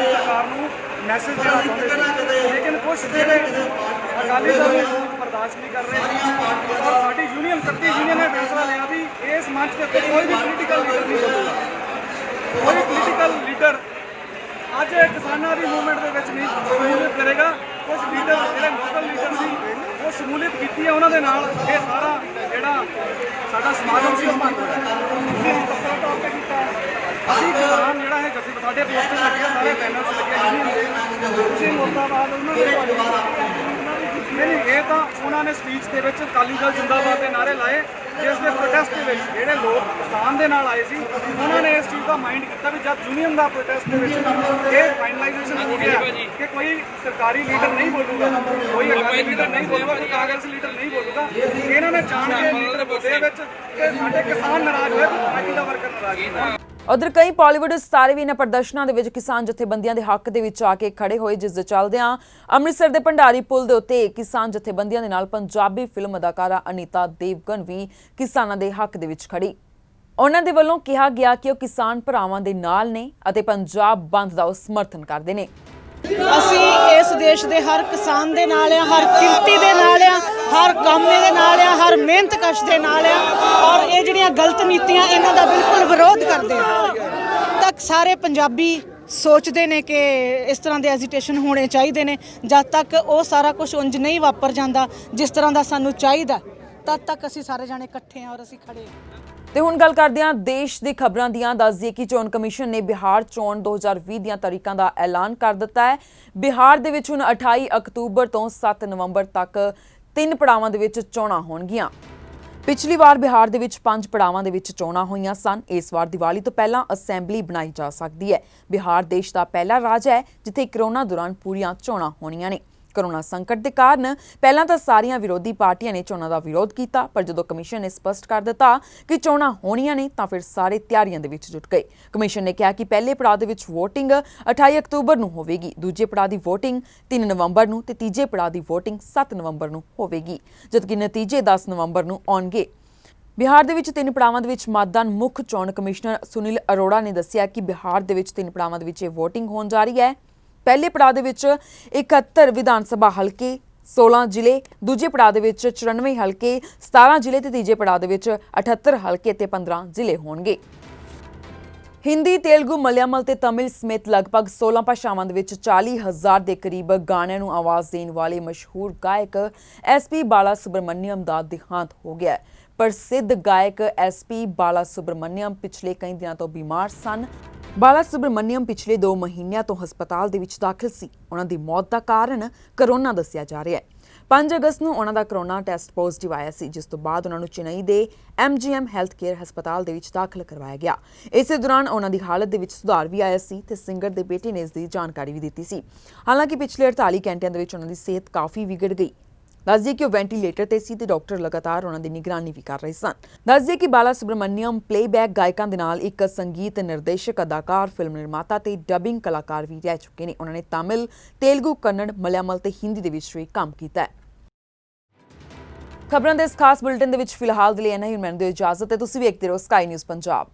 ਸਰਕਾਰ ਨੂੰ ਮੈਸੇਜ ਦੇਣਾ ਚਾਹੁੰਦੇ ਸੀ, ਲੇਕਿਨ ਕੁਝ ਜਿਹੜੇ ਅਕਾਲੀ ਦਲ ਨੂੰ ਬਰਦਾਸ਼ਤ ਨਹੀਂ ਕਰ ਰਹੇ ਔਰ ਸਾਡੀ ਯੂਨੀਅਨ 31 ਯੂਨੀਅਨ ਨੇ ਫੈਸਲਾ ਲਿਆ ਵੀ ਇਸ ਮੰਚ ਦੇ ਉੱਤੇ ਕੋਈ ਵੀ ਪੋਲੀਟੀਕਲ ਲੀਡਰ ਨਹੀਂ ਬੋਲੂਗਾ। ਕੋਈ ਪੋਲੀਟੀਕਲ ਲੀਡਰ ਅੱਜ ਕਿਸਾਨਾਂ ਦੀ ਮੂਵਮੈਂਟ ਦੇ ਵਿੱਚ ਨਹੀਂ ਸ਼ਮੂਲੀਅਤ ਕਰੇਗਾ। ਕੁਝ ਲੀਡਰ ਜਿਹੜੇ ਲੋਕਲ ਲੀਡਰ ਸੀ ਉਹ ਸ਼ਮੂਲੀਅਤ ਕੀਤੀ ਹੈ ਉਹਨਾਂ ਦੇ ਨਾਲ। ਇਹ ਸਾਰਾ ਜਿਹੜਾ ਸਾਡਾ ਸਮਾਗਮ ਸੀ ਉਹ ਬੰਦ ਹੋਇਆ। ਅਸੀਂ ਕਿਸਾਨ ਜਿਹੜਾ ਹੈ ਜੱਥੇ ਸਾਡੇ ਪੋਸਟਰ ਲੱਗੇ, ਸਾਰੇ ਬੈਨਰਸ ਲੱਗੇ ਯੂਨੀਅਨ ਦੇ, ਤੁਸੀਂ ਮੁਰਦਾਬਾਦ ਉਹਨਾਂ ਦੇ ਨਹੀਂ ਇਹ ਤਾਂ ਉਹਨਾਂ ਨੇ ਸਪੀਚ ਦੇ ਵਿੱਚ ਅਕਾਲੀ ਦਲ ਜਿੰਦਾਬਾਦ ਦੇ ਨਾਅਰੇ ਲਾਏ, ਜਿਸ ਦੇ ਪ੍ਰੋਟੈਸਟ ਦੇ ਵਿੱਚ ਜਿਹੜੇ ਲੋਕ ਕਿਸਾਨ ਦੇ ਨਾਲ ਆਏ ਸੀ ਉਹਨਾਂ ਨੇ ਇਸ ਚੀਜ਼ ਦਾ ਮਾਈਂਡ ਕੀਤਾ ਵੀ ਜਦ ਯੂਨੀਅਨ ਦਾ ਪ੍ਰੋਟੈਸਟ ਦੇ ਵਿੱਚ ਇਹ ਫਾਈਨਲਾਈਜੇਸ਼ਨ ਹੋ ਗਿਆ ਕਿ ਕੋਈ ਸਰਕਾਰੀ ਲੀਡਰ ਨਹੀਂ ਬੋਲੂਗਾ, ਕੋਈ ਅਕਾਲੀ ਲੀਡਰ ਨਹੀਂ ਬੋਲੂਗਾ, ਕੋਈ ਕਾਂਗਰਸ ਲੀਡਰ ਨਹੀਂ ਬੋਲੂਗਾ, ਇਹਨਾਂ ਨੇ ਜਾਣ ਕੇ ਲੀਡਰ ਦੇ ਵਿੱਚ ਕਿ ਸਾਡੇ ਕਿਸਾਨ ਨਾਰਾਜ਼ ਹੋਏ, ਪਾਰਟੀ ਦਾ ਵਰਕਰ ਨਾਰਾਜ਼ ਹੋਇਆ। ਉਧਰ ਕਈ ਬਾਲੀਵੁੱਡ ਸਿਤਾਰੇ ਵੀ ਇਹਨਾਂ ਪ੍ਰਦਰਸ਼ਨਾਂ ਦੇ ਵਿੱਚ ਕਿਸਾਨ ਜਥੇਬੰਦੀਆਂ ਦੇ ਹੱਕ ਦੇ ਵਿੱਚ ਆ ਕੇ ਖੜੇ ਹੋਏ, ਜਿਸ ਦੇ ਚੱਲਦਿਆਂ ਅੰਮ੍ਰਿਤਸਰ ਦੇ ਭੰਡਾਰੀ ਪੁਲ ਦੇ ਉੱਤੇ ਕਿਸਾਨ ਜਥੇਬੰਦੀਆਂ ਦੇ ਨਾਲ ਪੰਜਾਬੀ ਫਿਲਮ ਅਦਾਕਾਰਾ ਅਨੀਤਾ ਦੇਵਗਨ ਵੀ ਕਿਸਾਨਾਂ ਦੇ ਹੱਕ ਦੇ ਵਿੱਚ ਖੜੀ। ਉਹਨਾਂ ਦੇ ਵੱਲੋਂ ਕਿਹਾ ਗਿਆ ਕਿ ਉਹ ਕਿਸਾਨ ਭਰਾਵਾਂ ਦੇ ਨਾਲ ਨੇ ਅਤੇ ਪੰਜਾਬ ਬੰਦ ਦਾ ਉਹ ਸਮਰਥਨ ਕਰਦੇ ਨੇ। ਅਸੀਂ ਇਸ ਦੇਸ਼ ਦੇ ਹਰ ਕਿਸਾਨ ਦੇ ਨਾਲ ਆ, ਹਰ ਕਿਰਤੀ ਦੇ ਨਾਲ ਆ, ਹਰ ਕਾਮੇ ਦੇ ਨਾਲ ਆ, ਹਰ ਮਿਹਨਤਕਸ਼ ਦੇ ਨਾਲ ਆ ਔਰ ਇਹ ਜਿਹੜੀਆਂ ਗਲਤ ਨੀਤੀਆਂ ਇਹਨਾਂ ਦਾ ਬਿਲਕੁਲ ਵਿਰੋਧ ਕਰਦੇ ਆ। ਤੱਕ ਸਾਰੇ ਪੰਜਾਬੀ ਸੋਚਦੇ ਨੇ ਕਿ ਇਸ ਤਰ੍ਹਾਂ ਦੇ ਐਜੀਟੇਸ਼ਨ ਹੋਣੇ ਚਾਹੀਦੇ ਨੇ, ਜਦ ਤੱਕ ਉਹ ਸਾਰਾ ਕੁਝ ਉਂਝ ਨਹੀਂ ਵਾਪਰ ਜਾਂਦਾ ਜਿਸ ਤਰ੍ਹਾਂ ਦਾ ਸਾਨੂੰ ਚਾਹੀਦਾ, ਤਦ ਤੱਕ ਅਸੀਂ ਸਾਰੇ ਜਾਣੇ ਇਕੱਠੇ ਆ ਔਰ ਅਸੀਂ ਖੜੇ ਆ। ਤੇ ਹੁਣ ਗੱਲ ਕਰਦੇ ਹਾਂ ਦੇਸ਼ ਦੀ ਖਬਰਾਂ ਦੀਆਂ। ਦੱਸ ਦਈਏ ਕਿ ਚੋਣ ਕਮਿਸ਼ਨ ਨੇ ਬਿਹਾਰ ਚੋਣ 2020 ਦੀਆਂ ਤਾਰੀਖਾਂ ਦਾ ਐਲਾਨ ਕਰ ਦਿੱਤਾ ਹੈ। ਬਿਹਾਰ ਦੇ ਵਿੱਚ ਹੁਣ 28 ਅਕਤੂਬਰ ਤੋਂ 7 ਨਵੰਬਰ ਤੱਕ 3 ਪੜਾਵਾਂ ਦੇ ਵਿੱਚ ਚੋਣਾਂ ਹੋਣਗੀਆਂ। ਪਿਛਲੀ ਵਾਰ ਬਿਹਾਰ ਦੇ ਵਿੱਚ 5 ਪੜਾਵਾਂ ਦੇ ਵਿੱਚ ਚੋਣਾਂ ਹੋਈਆਂ ਸਨ। ਇਸ ਵਾਰ ਦੀਵਾਲੀ ਤੋਂ ਪਹਿਲਾਂ ਅਸੈਂਬਲੀ ਬਣਾਈ ਜਾ ਸਕਦੀ ਹੈ। ਬਿਹਾਰ ਦੇਸ਼ ਦਾ ਪਹਿਲਾ ਰਾਜ ਹੈ ਜਿੱਥੇ ਕਰੋਨਾ ਦੌਰਾਨ ਪੂਰੀਆਂ ਚੋਣਾਂ ਹੋਣੀਆਂ ਨੇ। ਕਰੋਨਾ ਸੰਕਟ ਦੇ ਕਾਰਨ ਪਹਿਲਾਂ ਤਾਂ ਸਾਰੀਆਂ ਵਿਰੋਧੀ ਪਾਰਟੀਆਂ ਨੇ ਚੋਣਾਂ ਦਾ ਵਿਰੋਧ ਕੀਤਾ, ਪਰ ਜਦੋਂ ਕਮਿਸ਼ਨ ਨੇ ਸਪਸ਼ਟ ਕਰ ਦਿੱਤਾ ਕਿ ਚੋਣਾਂ ਹੋਣੀਆਂ ਨੇ ਤਾਂ ਫਿਰ ਸਾਰੇ ਤਿਆਰੀਆਂ ਦੇ ਵਿੱਚ ਜੁਟ ਗਏ। ਕਮਿਸ਼ਨ ਨੇ ਕਿਹਾ ਕਿ ਪਹਿਲੇ ਪੜਾਅ ਦੇ ਵਿੱਚ ਵੋਟਿੰਗ 28 ਅਕਤੂਬਰ ਨੂੰ ਹੋਵੇਗੀ, ਦੂਜੇ ਪੜਾਅ ਦੀ ਵੋਟਿੰਗ 3 ਨਵੰਬਰ ਨੂੰ ਤੇ ਤੀਜੇ ਪੜਾਅ ਦੀ ਵੋਟਿੰਗ 7 ਨਵੰਬਰ ਨੂੰ ਹੋਵੇਗੀ, ਜਦਕਿ ਨਤੀਜੇ 10 ਨਵੰਬਰ ਨੂੰ ਆਉਣਗੇ। ਬਿਹਾਰ ਦੇ ਵਿੱਚ 3 ਪੜਾਵਾਂ ਦੇ ਵਿੱਚ ਮਤਦਾਨ ਮੁੱਖ ਚੋਣ ਕਮਿਸ਼ਨਰ ਸੁਨੀਲ ਅਰੋੜਾ ਨੇ ਦੱਸਿਆ ਕਿ ਬਿਹਾਰ ਦੇ ਵਿੱਚ 3 ਪੜਾਵਾਂ ਦੇ ਵਿੱਚ ਇਹ ਵੋਟਿੰਗ ਹੋਣ ਜਾ ਰਹੀ ਹੈ। ਪਹਿਲੇ ਪੜਾਅ ਦੇ ਵਿੱਚ 71 ਵਿਧਾਨ ਸਭਾ ਹਲਕੇ 16 ਜ਼ਿਲ੍ਹੇ, ਦੂਜੇ ਪੜਾਅ ਦੇ ਵਿੱਚ 94 ਹਲਕੇ 17 ਜ਼ਿਲ੍ਹੇ ਤੇ ਤੀਜੇ ਪੜਾਅ ਦੇ ਵਿੱਚ 78 ਹਲਕੇ ਤੇ 15 ਜ਼ਿਲ੍ਹੇ ਹੋਣਗੇ। ਹਿੰਦੀ, ਤੇਲਗੂ, ਮਲਿਆਲਮ ਤੇ ਤਮਿਲ ਸਮੇਤ ਲਗਭਗ 16 ਭਾਸ਼ਾਵਾਂ ਦੇ ਵਿੱਚ 40,000 ਦੇ ਕਰੀਬ ਗਾਣਿਆਂ ਨੂੰ ਆਵਾਜ਼ ਦੇਣ ਵਾਲੇ ਮਸ਼ਹੂਰ ਗਾਇਕ SP ਬਾਲਾ ਸੁਬਰਮਨੀਅਮ ਦਾ ਦੇਹਾਂਤ ਹੋ ਗਿਆ। ਪ੍ਰਸਿੱਧ ਗਾਇਕ SP ਬਾਲਾ ਸੁਬਰਮਨੀਅਮ ਪਿਛਲੇ ਕਈ ਦਿਨਾਂ ਤੋਂ ਬਿਮਾਰ ਸਨ। ਬਾਲਾ ਸੁਬਰਮਨੀਅਮ ਪਿਛਲੇ 2 ਮਹੀਨਿਆਂ ਤੋਂ ਹਸਪਤਾਲ ਦੇ ਵਿੱਚ ਦਾਖਲ ਸੀ। ਉਹਨਾਂ ਦੀ ਮੌਤ ਦਾ ਕਾਰਨ ਕਰੋਨਾ ਦੱਸਿਆ ਜਾ ਰਿਹਾ ਹੈ। 5 ਅਗਸਤ ਨੂੰ ਉਹਨਾਂ ਦਾ ਕਰੋਨਾ ਟੈਸਟ ਪੋਜ਼ਿਟਿਵ ਆਇਆ ਸੀ, ਜਿਸ ਤੋਂ ਬਾਅਦ ਉਹਨਾਂ ਨੂੰ ਚੇਨਈ ਦੇ MGM ਹੈਲਥ ਕੇਅਰ ਹਸਪਤਾਲ ਦੇ ਵਿੱਚ ਦਾਖਲ ਕਰਵਾਇਆ ਗਿਆ। ਇਸੇ ਦੌਰਾਨ ਉਹਨਾਂ ਦੀ ਹਾਲਤ ਦੇ ਵਿੱਚ ਸੁਧਾਰ ਵੀ ਆਇਆ ਸੀ ਤੇ ਸਿੰਗਰ ਦੇ ਬੇਟੇ ਨੇ ਇਸ ਦੀ ਜਾਣਕਾਰੀ ਵੀ ਦਿੱਤੀ ਸੀ। ਹਾਲਾਂਕਿ ਪਿਛਲੇ 48 ਘੰਟਿਆਂ ਦੇ ਵਿੱਚ ਉਹਨਾਂ ਦੀ ਸਿਹਤ ਕਾਫੀ ਵਿਗੜ ਗਈ। ਦੱਸ ਦਈਏ ਕਿ ਉਹ ਵੈਂਟੀਲੇਟਰ ਤੇ ਸੀ ਤੇ ਡਾਕਟਰ ਲਗਾਤਾਰ ਉਹਨਾਂ ਦੀ ਨਿਗਰਾਨੀ ਵੀ ਕਰ ਰਹੇ ਸਨ। ਦੱਸ ਦਈਏ ਕਿ ਬਾਲਾ ਸੁਬਰਮਨੀਅਮ ਪਲੇਬੈਕ ਗਾਇਕਾਂ ਦੇ ਨਾਲ ਇੱਕ ਸੰਗੀਤ ਨਿਰਦੇਸ਼ਕ, ਅਦਾਕਾਰ, ਫਿਲਮ ਨਿਰਮਾਤਾ ਤੇ ਡਬਿੰਗ ਕਲਾਕਾਰ ਵੀ ਰਹਿ ਚੁੱਕੇ ਨੇ। ਉਹਨਾਂ ਨੇ ਤਮਿਲ, ਤੇਲਗੂ, ਕੰਨੜ, ਮਲਿਆਲਮ ਤੇ ਹਿੰਦੀ ਦੇ ਵਿੱਚ ਵੀ ਕੰਮ ਕੀਤਾ ਹੈ। ਖਬਰਾਂ ਦੇ ਇਸ ਖਾਸ ਬੁਲੇਟਿਨ ਦੇ ਵਿੱਚ ਫਿਲਹਾਲ ਦੇ ਲਈ ਇੰਨਾ ਹੀ। ਮੈਨੂੰ ਦਿਓ ਇਜਾਜ਼ਤ ਤੇ ਤੁਸੀਂ ਵੇਖਦੇ ਰਹੋ ਸਕਾਈ ਨਿਊਜ਼ ਪੰਜਾਬ।